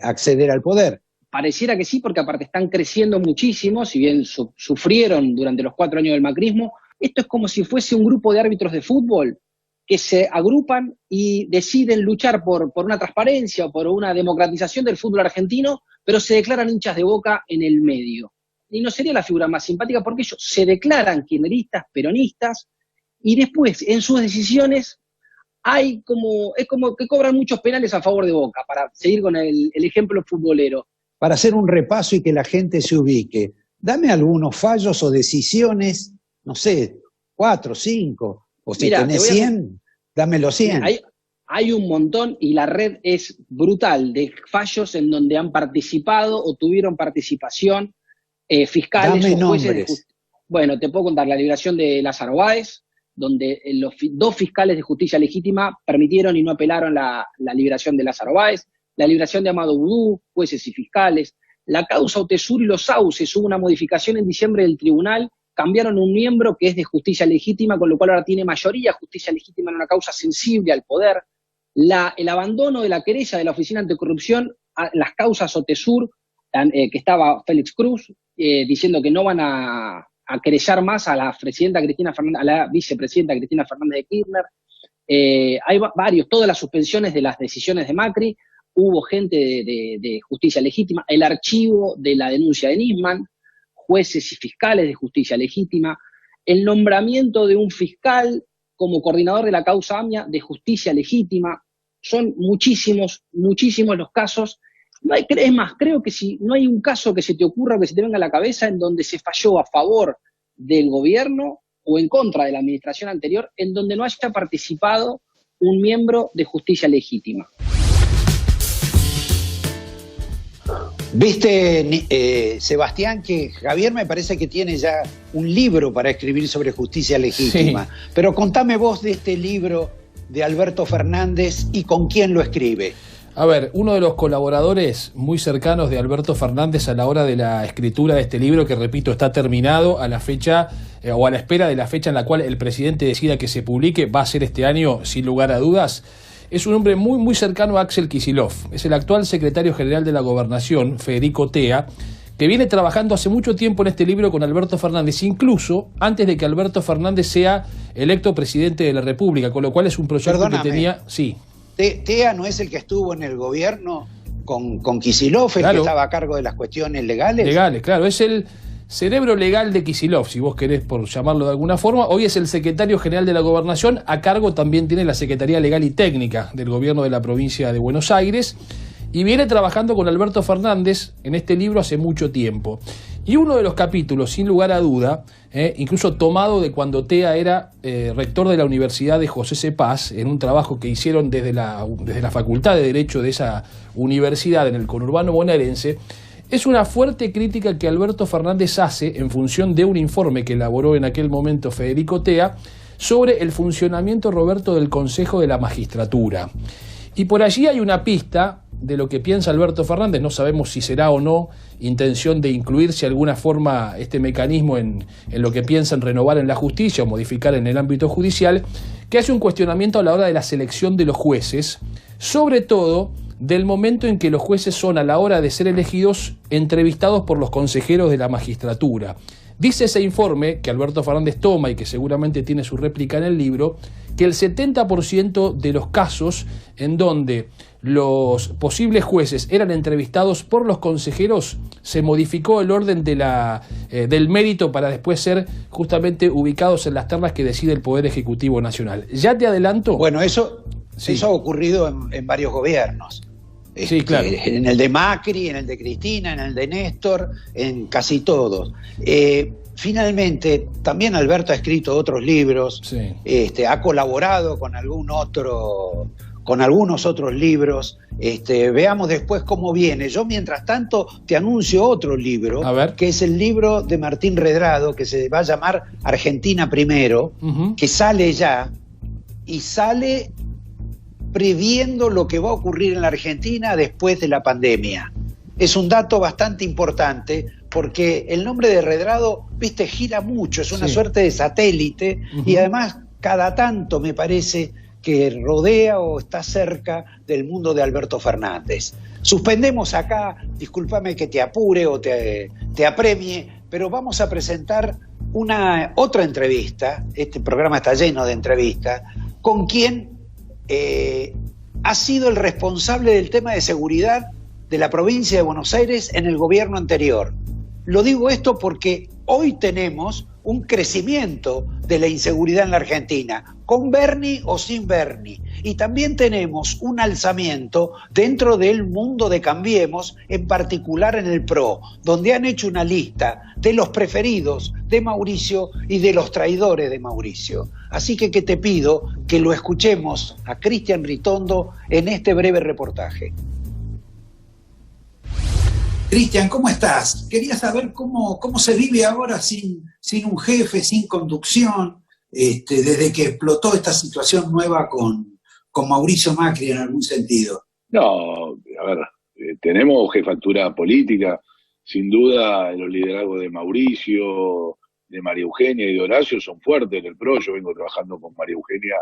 acceder al poder. Pareciera que sí, porque aparte están creciendo muchísimo, si bien sufrieron durante los 4 años del macrismo. Esto es como si fuese un grupo de árbitros de fútbol que se agrupan y deciden luchar por una transparencia o por una democratización del fútbol argentino, pero se declaran hinchas de Boca en el medio. Y no sería la figura más simpática porque ellos se declaran kirchneristas, peronistas, y después en sus decisiones es como que cobran muchos penales a favor de Boca, para seguir con el ejemplo futbolero. Para hacer un repaso y que la gente se ubique, dame algunos fallos o decisiones, no sé, 4, 5, o si tenés 100, dame los 100. Hay un montón, y la red es brutal de fallos en donde han participado o tuvieron participación fiscales dame o jueces nombres. Bueno, te puedo contar la liberación de Lázaro Báez, donde los 2 fiscales de Justicia Legítima permitieron y no apelaron la liberación de Lázaro Báez, la liberación de Amado Vudú, jueces y fiscales, la causa Otesur y los sauces, hubo una modificación en diciembre del tribunal, cambiaron un miembro que es de Justicia Legítima, con lo cual ahora tiene mayoría Justicia Legítima en una causa sensible al poder, el abandono de la querella de la Oficina Anticorrupción a las causas Otesur, que estaba Félix Cruz, diciendo que no van a querellar más a la presidenta Cristina Fernández, a la vicepresidenta Cristina Fernández de Kirchner. Hay varios, todas las suspensiones de las decisiones de Macri. Hubo gente de Justicia Legítima, el archivo de la denuncia de Nisman, jueces y fiscales de Justicia Legítima, el nombramiento de un fiscal como coordinador de la causa AMIA de Justicia Legítima. Son muchísimos los casos. Es más, creo que si no hay un caso que se te ocurra o que se te venga a la cabeza en donde se falló a favor del gobierno o en contra de la administración anterior, en donde no haya participado un miembro de Justicia Legítima. Viste, Sebastián, que Javier me parece que tiene ya un libro para escribir sobre Justicia Legítima. Sí. Pero contame vos de este libro de Alberto Fernández y con quién lo escribe. A ver, uno de los colaboradores muy cercanos de Alberto Fernández a la hora de la escritura de este libro, que repito, está terminado a la fecha o a la espera de la fecha en la cual el presidente decida que se publique, va a ser este año sin lugar a dudas, es un hombre muy, muy cercano a Axel Kicillof. Es el actual secretario general de la Gobernación, Federico Tea, que viene trabajando hace mucho tiempo en este libro con Alberto Fernández, incluso antes de que Alberto Fernández sea electo presidente de la República, con lo cual es un proyecto que tenía... Sí. ¿Tea no es el que estuvo en el gobierno con Kicillof, el que estaba a cargo de las cuestiones legales? Legales, claro, es el cerebro legal de Kicillof, si vos querés por llamarlo de alguna forma. Hoy es el secretario general de la Gobernación, a cargo también tiene la Secretaría Legal y Técnica del gobierno de la provincia de Buenos Aires, y viene trabajando con Alberto Fernández en este libro hace mucho tiempo. Y uno de los capítulos, sin lugar a duda, incluso tomado de cuando Tea era rector de la Universidad de José C. Paz, en un trabajo que hicieron desde la Facultad de Derecho de esa universidad en el conurbano bonaerense, es una fuerte crítica que Alberto Fernández hace en función de un informe que elaboró en aquel momento Federico Tea sobre el funcionamiento, Roberto, del Consejo de la Magistratura. Y por allí hay una pista de lo que piensa Alberto Fernández. No sabemos si será o no intención de incluirse de alguna forma este mecanismo en lo que piensan renovar en la justicia o modificar en el ámbito judicial, que hace un cuestionamiento a la hora de la selección de los jueces, sobre todo del momento en que los jueces son, a la hora de ser elegidos, entrevistados por los consejeros de la magistratura. Dice ese informe, que Alberto Fernández toma y que seguramente tiene su réplica en el libro, que el 70% de los casos en donde los posibles jueces eran entrevistados por los consejeros, se modificó el orden del mérito para después ser justamente ubicados en las ternas que decide el Poder Ejecutivo Nacional. Ya te adelanto... Bueno, eso ha ocurrido en varios gobiernos. Sí, claro. En el de Macri, en el de Cristina, en el de Néstor, en casi todos. Finalmente, también Alberto ha escrito otros libros, ha colaborado con algunos otros libros. Veamos después cómo viene. Yo, mientras tanto, te anuncio otro libro, que es el libro de Martín Redrado, que se va a llamar Argentina Primero, que sale ya, y sale previendo lo que va a ocurrir en la Argentina después de la pandemia. Es un dato bastante importante porque el nombre de Redrado, viste, gira mucho, es una suerte de satélite, y además cada tanto me parece que rodea o está cerca del mundo de Alberto Fernández. Suspendemos acá, discúlpame que te apure o te apremie, pero vamos a presentar otra entrevista. Este programa está lleno de entrevistas con quien ha sido el responsable del tema de seguridad de la provincia de Buenos Aires en el gobierno anterior. Lo digo esto porque hoy tenemos un crecimiento de la inseguridad en la Argentina, con Bernie o sin Bernie, y también tenemos un alzamiento dentro del mundo de Cambiemos, en particular en el PRO, donde han hecho una lista de los preferidos de Mauricio y de los traidores de Mauricio. Así que te pido que lo escuchemos a Cristian Ritondo en este breve reportaje. Cristian, ¿cómo estás? Quería saber cómo se vive ahora sin un jefe, sin conducción, desde que explotó esta situación nueva con Mauricio Macri en algún sentido. No, a ver, tenemos jefatura política, sin duda los liderazgos de Mauricio, de María Eugenia y de Horacio son fuertes en el PRO. Yo vengo trabajando con María Eugenia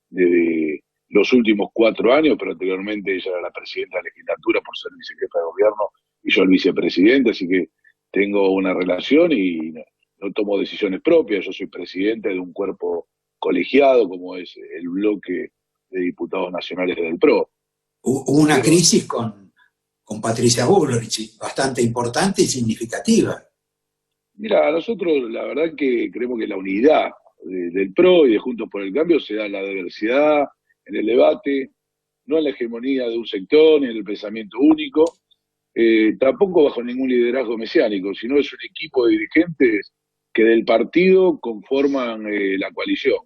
desde los últimos 4 años, pero anteriormente ella era la presidenta de la legislatura por ser vicejefa de gobierno y yo el vicepresidente, así que tengo una relación y no tomo decisiones propias. Yo soy presidente de un cuerpo colegiado como es el bloque de diputados nacionales del PRO. Hubo una crisis con Patricia Bullrich bastante importante y significativa. Mira, nosotros la verdad que creemos que la unidad del PRO y de Juntos por el Cambio se da en la diversidad, en el debate, no en la hegemonía de un sector ni en el pensamiento único, tampoco bajo ningún liderazgo mesiánico, sino es un equipo de dirigentes que del partido conforman la coalición.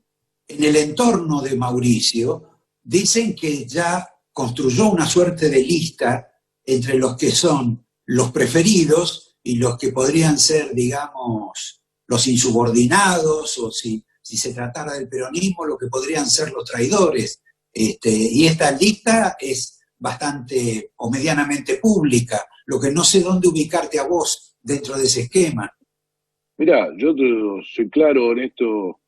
En el entorno de Mauricio dicen que ya construyó una suerte de lista entre los que son los preferidos y los que podrían ser, digamos, los insubordinados, o si se tratara del peronismo, lo que podrían ser los traidores. Y esta lista es bastante o medianamente pública, lo que no sé dónde ubicarte a vos dentro de ese esquema. Mirá, yo soy claro en esto,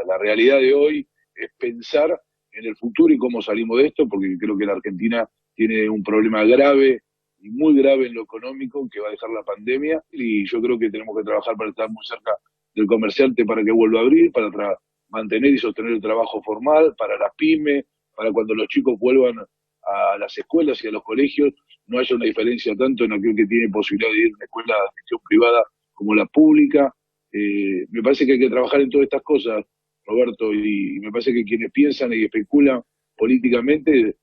la realidad de hoy es pensar en el futuro y cómo salimos de esto, porque creo que la Argentina tiene un problema grave y muy grave en lo económico que va a dejar la pandemia, y yo creo que tenemos que trabajar para estar muy cerca del comerciante para que vuelva a abrir, para mantener y sostener el trabajo formal, para las pymes, para cuando los chicos vuelvan a las escuelas y a los colegios, no haya una diferencia tanto en aquel que tiene posibilidad de ir a una escuela de gestión privada como la pública. Me parece que hay que trabajar en todas estas cosas, Roberto, y me parece que quienes piensan y especulan políticamente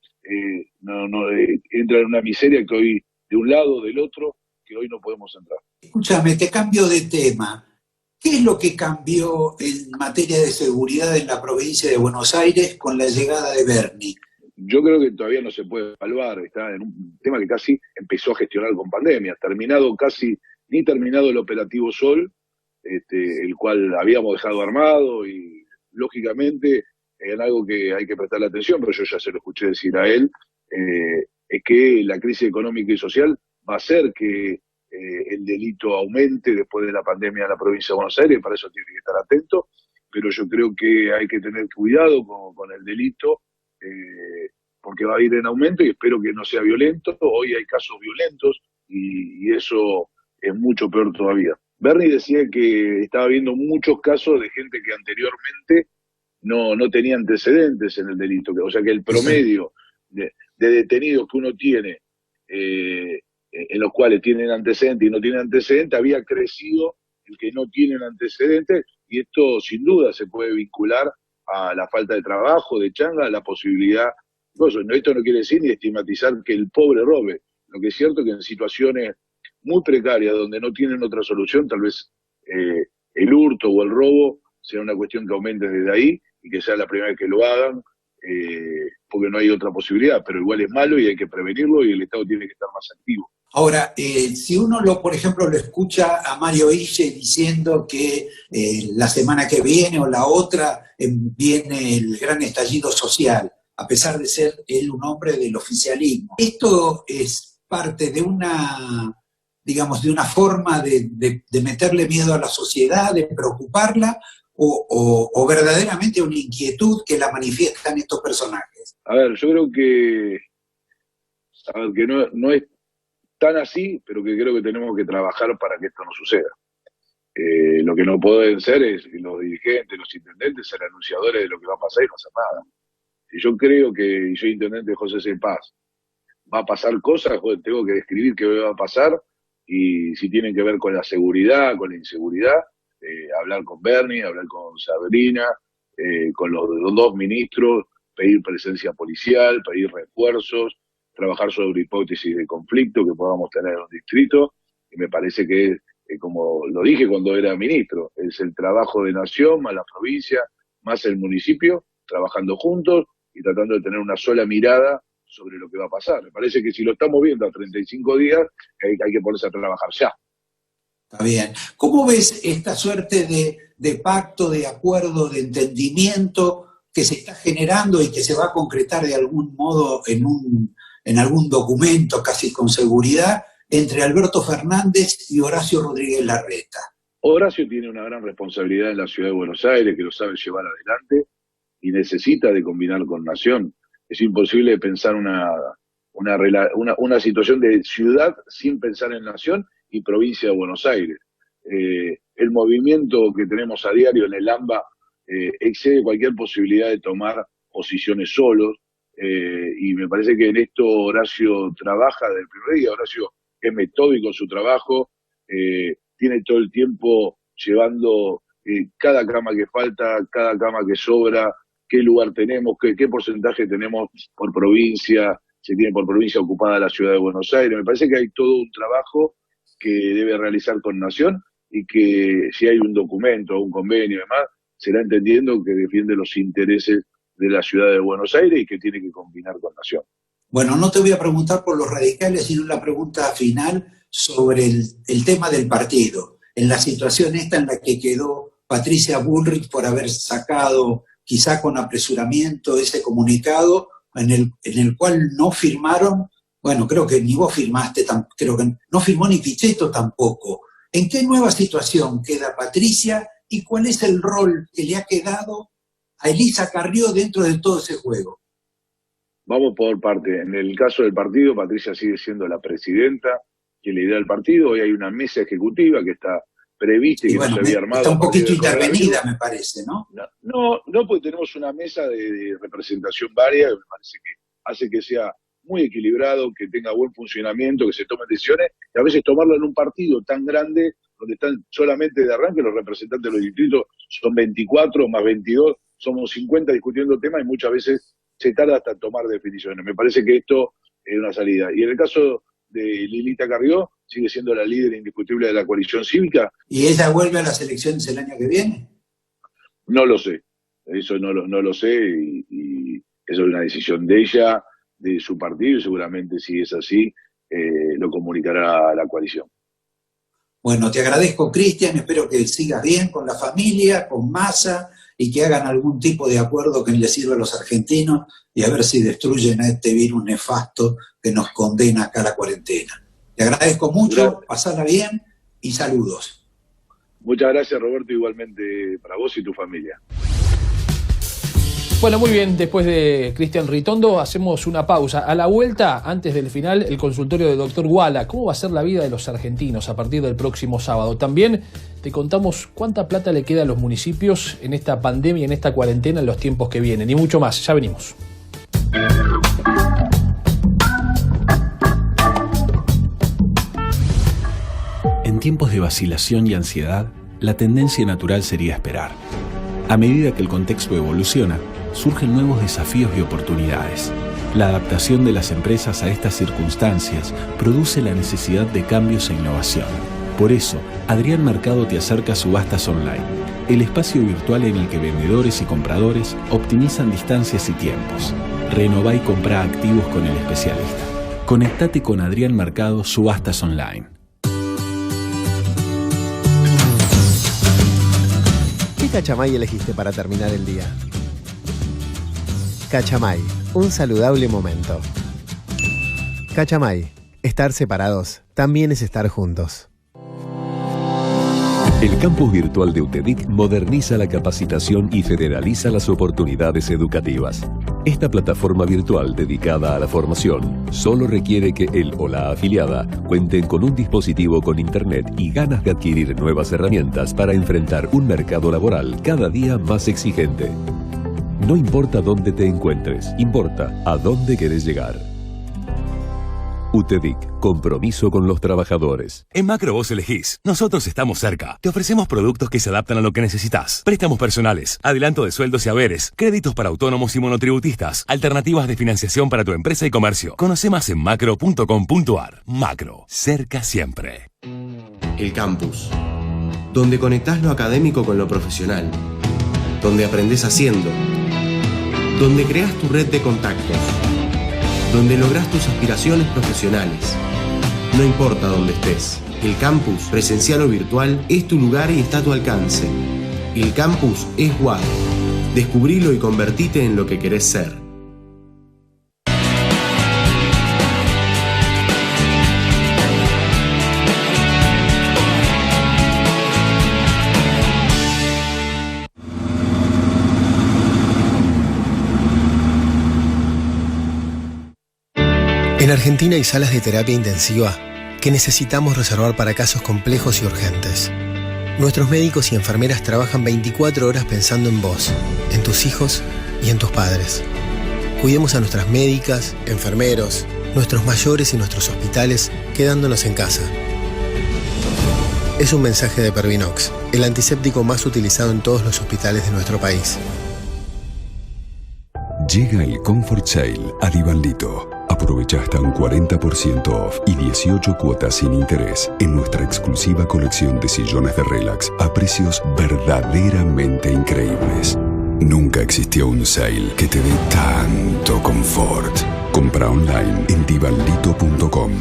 entran en una miseria que hoy, de un lado o del otro, que hoy no podemos entrar. Escúchame, te cambio de tema. ¿Qué es lo que cambió en materia de seguridad en la provincia de Buenos Aires con la llegada de Bernie? Yo creo que todavía no se puede evaluar, está en un tema que casi empezó a gestionar con pandemia, ni terminado el operativo Sol, el cual habíamos dejado armado, y lógicamente en algo que hay que prestarle atención, pero yo ya se lo escuché decir a él, es que la crisis económica y social va a hacer que el delito aumente después de la pandemia en la provincia de Buenos Aires, para eso tiene que estar atento, pero yo creo que hay que tener cuidado con el delito, porque va a ir en aumento y espero que no sea violento. Hoy hay casos violentos y eso es mucho peor todavía. Bernie decía que estaba viendo muchos casos de gente que anteriormente no tenía antecedentes en el delito, o sea que el promedio de detenidos que uno tiene, en los cuales tienen antecedentes y no tienen antecedentes, había crecido el que no tienen antecedentes, y esto sin duda se puede vincular a la falta de trabajo, de changa, a la posibilidad. Esto no quiere decir ni estigmatizar que el pobre robe. Lo que es cierto es que en situaciones muy precarias, donde no tienen otra solución, tal vez el hurto o el robo sea una cuestión que aumente desde ahí y que sea la primera vez que lo hagan, porque no hay otra posibilidad, pero igual es malo y hay que prevenirlo y el Estado tiene que estar más activo. Ahora, si uno, por ejemplo, lo escucha a Mario Ille diciendo que la semana que viene o la otra viene el gran estallido social, a pesar de ser él un hombre del oficialismo, ¿esto es parte de una, digamos, de una forma de meterle miedo a la sociedad, de preocuparla, o verdaderamente una inquietud que la manifiestan estos personajes? A ver, yo creo que no es tan así, pero que creo que tenemos que trabajar para que esto no suceda. Lo que no pueden ser es los dirigentes, los intendentes, ser anunciadores de lo que va a pasar y no hacer nada. Si yo creo que yo, intendente José C. Paz, va a pasar cosas, tengo que describir qué va a pasar, y si tienen que ver con la seguridad, con la inseguridad, hablar con Bernie, hablar con Sabrina, con los dos ministros, pedir presencia policial, pedir refuerzos, trabajar sobre hipótesis de conflicto que podamos tener en un distrito, y me parece que, como lo dije cuando era ministro, es el trabajo de nación, más la provincia, más el municipio, trabajando juntos y tratando de tener una sola mirada sobre lo que va a pasar. Me parece que si lo estamos viendo a 35 días, hay que ponerse a trabajar ya. Está bien. ¿Cómo ves esta suerte de pacto, de acuerdo, de entendimiento que se está generando y que se va a concretar de algún modo en algún documento, casi con seguridad, entre Alberto Fernández y Horacio Rodríguez Larreta? Horacio tiene una gran responsabilidad en la ciudad de Buenos Aires, que lo sabe llevar adelante y necesita de combinar con Nación. Es imposible pensar una situación de ciudad sin pensar en Nación y provincia de Buenos Aires. El movimiento que tenemos a diario en el AMBA excede cualquier posibilidad de tomar posiciones solos, y me parece que en esto Horacio trabaja desde el primer día. Horacio es metódico en su trabajo, tiene todo el tiempo llevando cada cama que falta, cada cama que sobra, qué lugar tenemos, qué porcentaje tenemos por provincia, se tiene por provincia ocupada la ciudad de Buenos Aires. Me parece que hay todo un trabajo que debe realizar con Nación, y que si hay un documento, un convenio y demás, será entendiendo que defiende los intereses de la ciudad de Buenos Aires y que tiene que combinar con Nación. Bueno, no te voy a preguntar por los radicales, sino la pregunta final sobre el tema del partido, en la situación esta en la que quedó Patricia Bullrich por haber sacado, quizá con apresuramiento, ese comunicado en el cual no firmaron, bueno, creo que ni vos firmaste, creo que no firmó ni Pichetto tampoco. ¿En qué nueva situación queda Patricia y cuál es el rol que le ha quedado a Elisa Carrió dentro de todo ese juego? Vamos por parte. En el caso del partido, Patricia sigue siendo la presidenta que lidera el partido. Hoy hay una mesa ejecutiva que está prevista y que bueno, no se había armado. Está un poquito intervenida, me parece, ¿no? No, porque tenemos una mesa de representación varia que me parece que hace que sea muy equilibrado, que tenga buen funcionamiento, que se tomen decisiones, y a veces tomarlo en un partido tan grande, donde están solamente de arranque los representantes de los distritos, son 24 más 22, somos 50 discutiendo temas y muchas veces se tarda hasta tomar definiciones. Me parece que esto es una salida. Y en el caso de Lilita Carrió, sigue siendo la líder indiscutible de la coalición cívica. ¿Y ella vuelve a las elecciones el año que viene? No lo sé. Eso no lo sé y eso es una decisión de ella, de su partido, y seguramente si es así, lo comunicará a la coalición. Bueno, te agradezco, Cristian, espero que sigas bien con la familia, con Massa, y que hagan algún tipo de acuerdo que les sirva a los argentinos y a ver si destruyen a este virus nefasto que nos condena acá a la cuarentena. Te agradezco mucho, pasala bien y saludos. Muchas gracias, Roberto, igualmente para vos y tu familia. Bueno, muy bien, después de Cristian Ritondo hacemos una pausa. A la vuelta, antes del final, el consultorio del doctor Guala. ¿Cómo va a ser la vida de los argentinos a partir del próximo sábado? También te contamos cuánta plata le queda a los municipios en esta pandemia, en esta cuarentena, en los tiempos que vienen. Y mucho más, ya venimos. En tiempos de vacilación y ansiedad, la tendencia natural sería esperar. A medida que el contexto evoluciona, surgen nuevos desafíos y oportunidades. La adaptación de las empresas a estas circunstancias produce la necesidad de cambios e innovación. Por eso, Adrián Mercado te acerca a Subastas Online, el espacio virtual en el que vendedores y compradores optimizan distancias y tiempos. Renová y comprá activos con el especialista. Conectate con Adrián Mercado Subastas Online. ¿Qué cachamay elegiste para terminar el día? Cachamay, un saludable momento. Cachamay, estar separados también es estar juntos. El campus virtual de UTEDIC moderniza la capacitación y federaliza las oportunidades educativas. Esta plataforma virtual dedicada a la formación solo requiere que él o la afiliada cuenten con un dispositivo con internet y ganas de adquirir nuevas herramientas para enfrentar un mercado laboral cada día más exigente. No importa dónde te encuentres, importa a dónde querés llegar. UTEDIC, compromiso con los trabajadores. En Macro vos elegís. Nosotros estamos cerca. Te ofrecemos productos que se adaptan a lo que necesitas. Préstamos personales, adelanto de sueldos y haberes, créditos para autónomos y monotributistas, alternativas de financiación para tu empresa y comercio. Conoce más en macro.com.ar. Macro, cerca siempre. El campus, donde conectás lo académico con lo profesional, donde aprendés haciendo, donde creás tu red de contactos, donde lográs tus aspiraciones profesionales. No importa dónde estés, el campus, presencial o virtual, es tu lugar y está a tu alcance. El campus es UAD. Descubrilo y convertite en lo que querés ser. En Argentina hay salas de terapia intensiva que necesitamos reservar para casos complejos y urgentes. Nuestros médicos y enfermeras trabajan 24 horas pensando en vos, en tus hijos y en tus padres. Cuidemos a nuestras médicas, enfermeros, nuestros mayores y nuestros hospitales quedándonos en casa. Es un mensaje de Pervinox, el antiséptico más utilizado en todos los hospitales de nuestro país. Llega el Comfort Sale a Divanlito. Aprovecha hasta un 40% off y 18 cuotas sin interés en nuestra exclusiva colección de sillones de relax a precios verdaderamente increíbles. Nunca existió un sale que te dé tanto confort. Compra online en divanlito.com.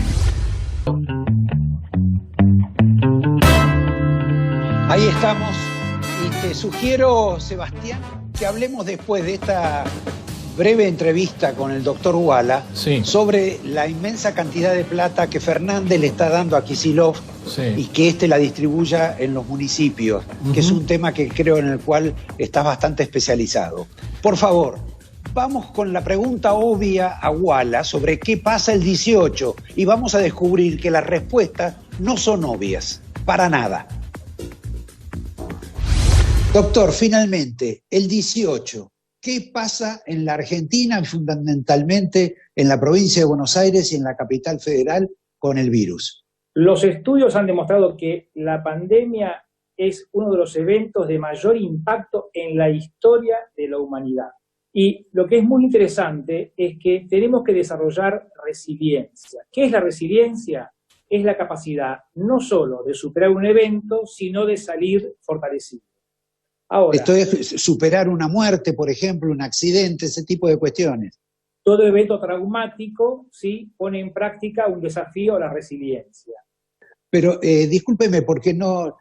Ahí estamos y te sugiero, Sebastián, que hablemos después de esta breve entrevista con el doctor Wala sobre la inmensa cantidad de plata que Fernández le está dando a Kicillof y que éste la distribuya en los municipios, que es un tema que creo en el cual estás bastante especializado. Por favor, vamos con la pregunta obvia a Wala sobre qué pasa el 18 y vamos a descubrir que las respuestas no son obvias, para nada. Doctor, finalmente, el 18, ¿qué pasa en la Argentina, fundamentalmente en la provincia de Buenos Aires y en la capital federal con el virus? Los estudios han demostrado que la pandemia es uno de los eventos de mayor impacto en la historia de la humanidad. Y lo que es muy interesante es que tenemos que desarrollar resiliencia. ¿Qué es la resiliencia? Es la capacidad no solo de superar un evento, sino de salir fortalecido. Ahora, esto es superar una muerte, por ejemplo, un accidente, ese tipo de cuestiones. Todo evento traumático, sí, pone en práctica un desafío a la resiliencia. Pero discúlpeme, porque no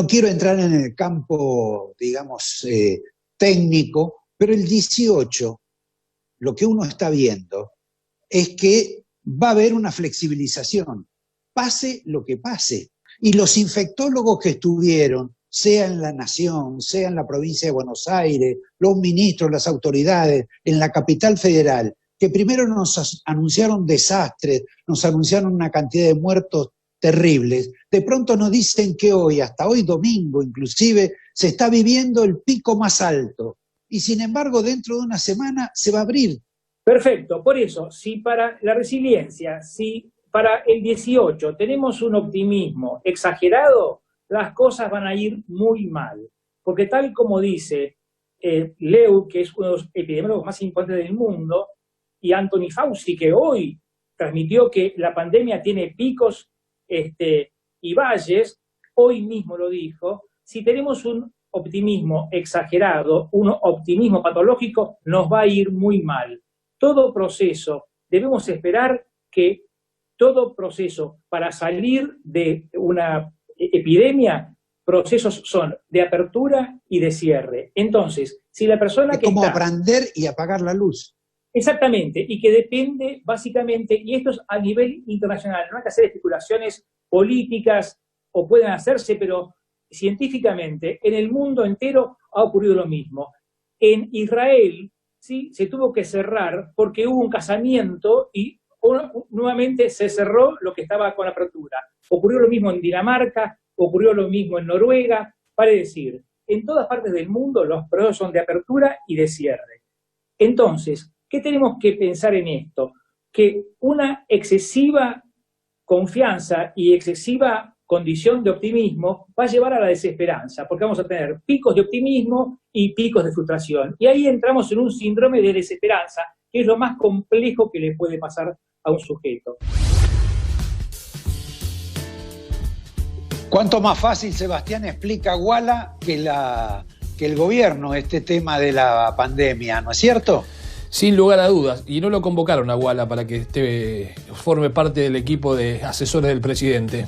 quiero entrar en el campo, digamos, técnico, pero el 18, lo que uno está viendo es que va a haber una flexibilización, pase lo que pase. Y los infectólogos que estuvieron, sea en la Nación, sea en la provincia de Buenos Aires, los ministros, las autoridades, en la capital federal, que primero nos anunciaron desastres, nos anunciaron una cantidad de muertos terribles, de pronto nos dicen que hoy, hasta hoy domingo inclusive, se está viviendo el pico más alto. Y sin embargo, dentro de una semana se va a abrir. Perfecto, por eso, si para la resiliencia, si para el 18 tenemos un optimismo exagerado, las cosas van a ir muy mal. Porque tal como dice Leu, que es uno de los epidemiólogos más importantes del mundo, y Anthony Fauci, que hoy transmitió que la pandemia tiene picos y valles, hoy mismo lo dijo, si tenemos un optimismo exagerado, un optimismo patológico, nos va a ir muy mal. Todo proceso, debemos esperar que todo proceso para salir de una epidemia, procesos son de apertura y de cierre. Entonces, si la persona es que como aprender y apagar la luz. Exactamente, y que depende básicamente, y esto es a nivel internacional, no hay que hacer especulaciones políticas, o pueden hacerse, pero científicamente, en el mundo entero ha ocurrido lo mismo. En Israel, ¿sí?, se tuvo que cerrar porque hubo un casamiento y nuevamente se cerró lo que estaba con apertura. Ocurrió lo mismo en Dinamarca, ocurrió lo mismo en Noruega, para decir, en todas partes del mundo los procesos son de apertura y de cierre. Entonces, ¿qué tenemos que pensar en esto? Que una excesiva confianza y excesiva condición de optimismo va a llevar a la desesperanza, porque vamos a tener picos de optimismo y picos de frustración. Y ahí entramos en un síndrome de desesperanza, que es lo más complejo que le puede pasar a un sujeto. ¿Cuánto más fácil, Sebastián, explica Wala que el gobierno este tema de la pandemia, ¿no es cierto? Sin lugar a dudas, y no lo convocaron a Wala para que forme parte del equipo de asesores del presidente.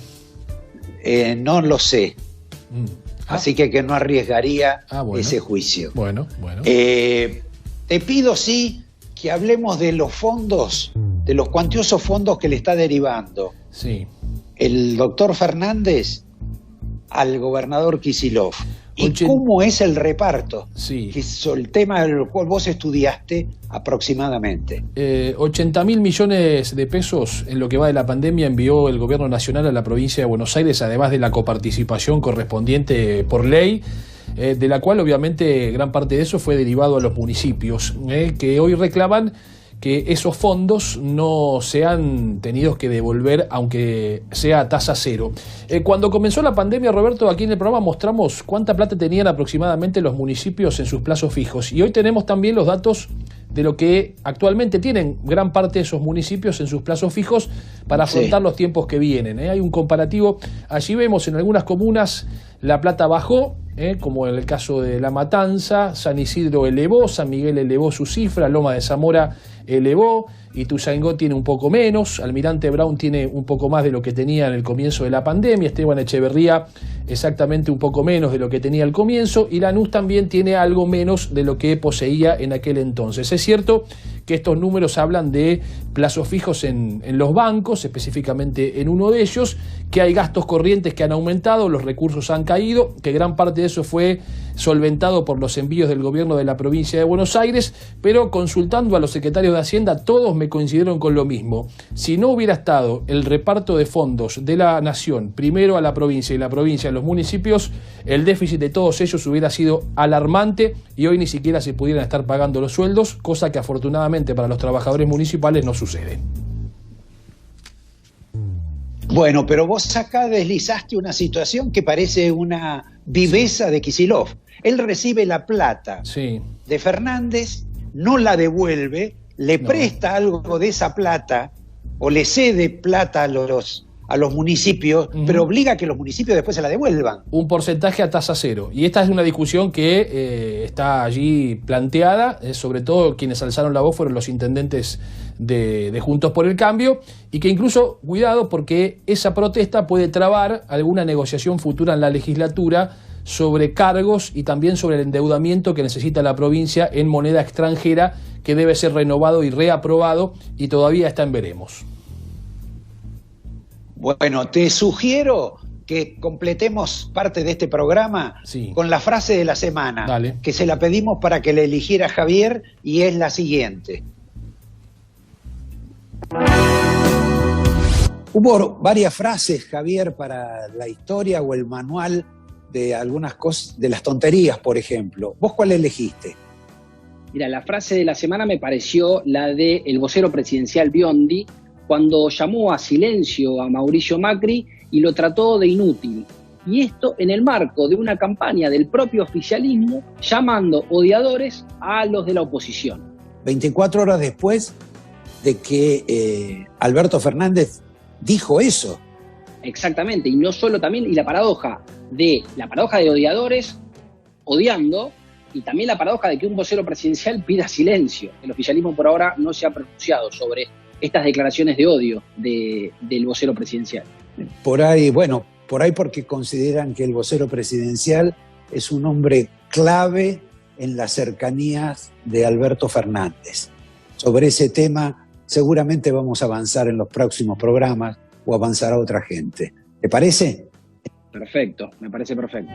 No lo sé, así que no arriesgaría ese juicio. Bueno. Te pido, sí, que hablemos de los fondos, de los cuantiosos fondos que le está derivando el doctor Fernández al gobernador Kicillof. ¿Y cómo es el reparto? Que es el tema del cual vos estudiaste aproximadamente. 80.000 millones de pesos en lo que va de la pandemia envió el gobierno nacional a la provincia de Buenos Aires, además de la coparticipación correspondiente por ley, de la cual obviamente gran parte de eso fue derivado a los municipios, que hoy reclaman que esos fondos no se han tenido que devolver, aunque sea a tasa cero. Cuando comenzó la pandemia, Roberto, aquí en el programa mostramos cuánta plata tenían aproximadamente los municipios en sus plazos fijos. Y hoy tenemos también los datos de lo que actualmente tienen gran parte de esos municipios en sus plazos fijos para afrontar los tiempos que vienen. Hay un comparativo. Allí vemos en algunas comunas la plata bajó, como en el caso de La Matanza. San Isidro elevó, San Miguel elevó su cifra, Loma de Zamora elevó, Ituzaingó tiene un poco menos, Almirante Brown tiene un poco más de lo que tenía en el comienzo de la pandemia, Esteban Echeverría exactamente un poco menos de lo que tenía al comienzo, y Lanús también tiene algo menos de lo que poseía en aquel entonces. Es cierto que estos números hablan de plazos fijos en los bancos, específicamente en uno de ellos, que hay gastos corrientes que han aumentado, los recursos han caído, que gran parte de eso fue solventado por los envíos del gobierno de la provincia de Buenos Aires, pero consultando a los secretarios de Hacienda, todos me coincidieron con lo mismo. Si no hubiera estado el reparto de fondos de la nación, primero a la provincia y la provincia a los municipios, el déficit de todos ellos hubiera sido alarmante y hoy ni siquiera se pudieran estar pagando los sueldos, cosa que afortunadamente para los trabajadores municipales no sucede. Bueno, pero vos acá deslizaste una situación que parece una viveza de Kicillof. Él recibe la plata de Fernández, no la devuelve, le presta algo de esa plata o le cede plata a los municipios, pero obliga a que los municipios después se la devuelvan. Un porcentaje a tasa cero. Y esta es una discusión que está allí planteada, sobre todo quienes alzaron la voz fueron los intendentes de Juntos por el Cambio, y que incluso, cuidado, porque esa protesta puede trabar alguna negociación futura en la legislatura sobre cargos y también sobre el endeudamiento que necesita la provincia en moneda extranjera, que debe ser renovado y reaprobado, y todavía está en veremos. Bueno, te sugiero que completemos parte de este programa con la frase de la semana, que se la pedimos para que la eligiera Javier, y es la siguiente. Hubo varias frases, Javier, para la historia o el manual de algunas cosas, de las tonterías, por ejemplo. ¿Vos cuál elegiste? Mira, la frase de la semana me pareció la del vocero presidencial Biondi, cuando llamó a silencio a Mauricio Macri y lo trató de inútil. Y esto en el marco de una campaña del propio oficialismo llamando odiadores a los de la oposición. 24 horas después de que Alberto Fernández dijo eso. Exactamente, y no solo también, y la paradoja de odiadores odiando, y también la paradoja de que un vocero presidencial pida silencio. El oficialismo por ahora no se ha pronunciado sobre estas declaraciones de odio del vocero presidencial. Por ahí porque consideran que el vocero presidencial es un hombre clave en las cercanías de Alberto Fernández. Sobre ese tema seguramente vamos a avanzar en los próximos programas o avanzará otra gente. ¿Te parece? Perfecto, me parece perfecto.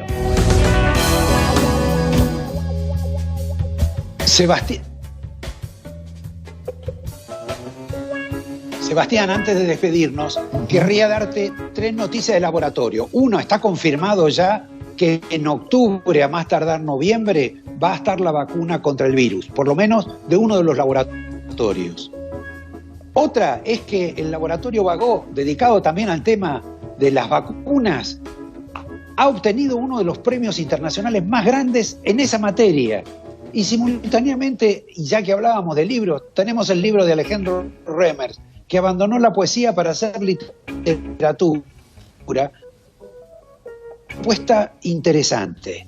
Sebastián, antes de despedirnos, querría darte 3 noticias de laboratorio. Uno, está confirmado ya que en octubre, a más tardar noviembre, va a estar la vacuna contra el virus, por lo menos de uno de los laboratorios. Otra es que el laboratorio Bagó, dedicado también al tema de las vacunas, ha obtenido uno de los premios internacionales más grandes en esa materia. Y simultáneamente, ya que hablábamos de libros, tenemos el libro de Alejandro Remers, que abandonó la poesía para hacer literatura. Propuesta interesante,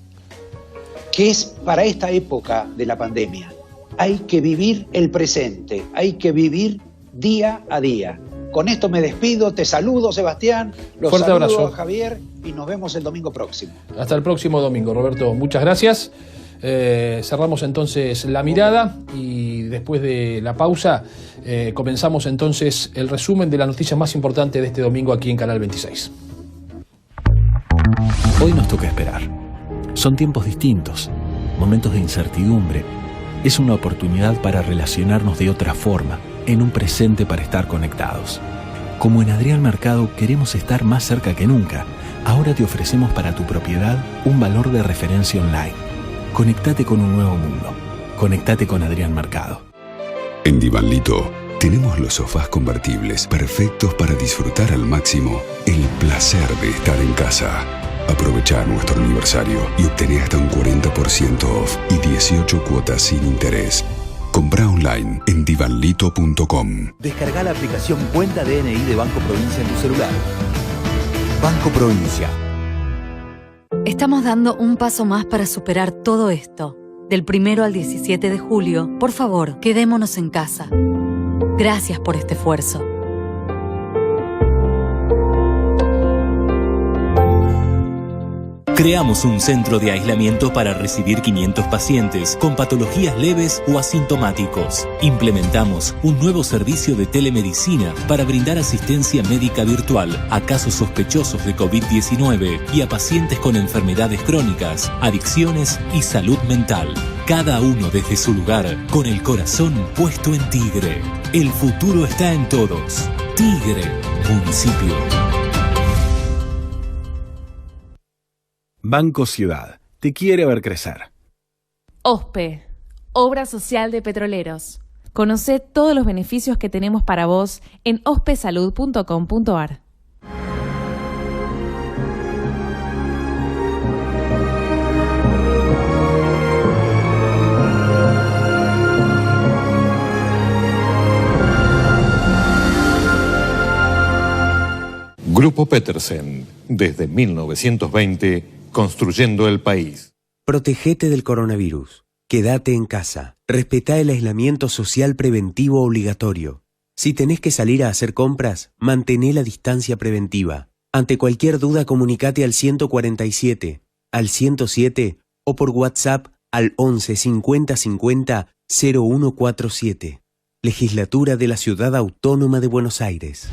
que es para esta época de la pandemia. Hay que vivir el presente, hay que vivir día a día. Con esto me despido, te saludo, Sebastián, los fuerte saludo abrazo a Javier y nos vemos el domingo próximo. Hasta el próximo domingo, Roberto. Muchas gracias. Cerramos entonces la mirada y después de la pausa comenzamos entonces el resumen de las noticias más importantes de este domingo aquí en Canal 26. Hoy nos toca esperar. Son tiempos distintos, momentos de incertidumbre. Es una oportunidad para relacionarnos de otra forma, en un presente para estar conectados. Como en Adrián Mercado queremos estar más cerca que nunca, ahora te ofrecemos para tu propiedad un valor de referencia online. Conectate con un nuevo mundo. Conectate con Adrián Mercado. En Divanlito tenemos los sofás convertibles perfectos para disfrutar al máximo el placer de estar en casa. Aprovecha nuestro aniversario y obtené hasta un 40% off y 18 cuotas sin interés. Comprá online en divanlito.com. Descarga la aplicación Cuenta DNI de Banco Provincia en tu celular. Banco Provincia. Estamos dando un paso más para superar todo esto. Del 1 al 17 de julio, por favor, quedémonos en casa. Gracias por este esfuerzo. Creamos un centro de aislamiento para recibir 500 pacientes con patologías leves o asintomáticos. Implementamos un nuevo servicio de telemedicina para brindar asistencia médica virtual a casos sospechosos de COVID-19 y a pacientes con enfermedades crónicas, adicciones y salud mental. Cada uno desde su lugar, con el corazón puesto en Tigre. El futuro está en todos. Tigre, municipio. Banco Ciudad, te quiere ver crecer. OSPE, Obra Social de Petroleros. Conocé todos los beneficios que tenemos para vos en ospesalud.com.ar. Grupo Petersen, desde 1920, construyendo el país. Protegete del coronavirus. Quédate en casa. Respetá el aislamiento social preventivo obligatorio. Si tenés que salir a hacer compras, mantené la distancia preventiva. Ante cualquier duda, comunicate al 147, al 107 o por WhatsApp al 11 50 50 0147. Legislatura de la Ciudad Autónoma de Buenos Aires.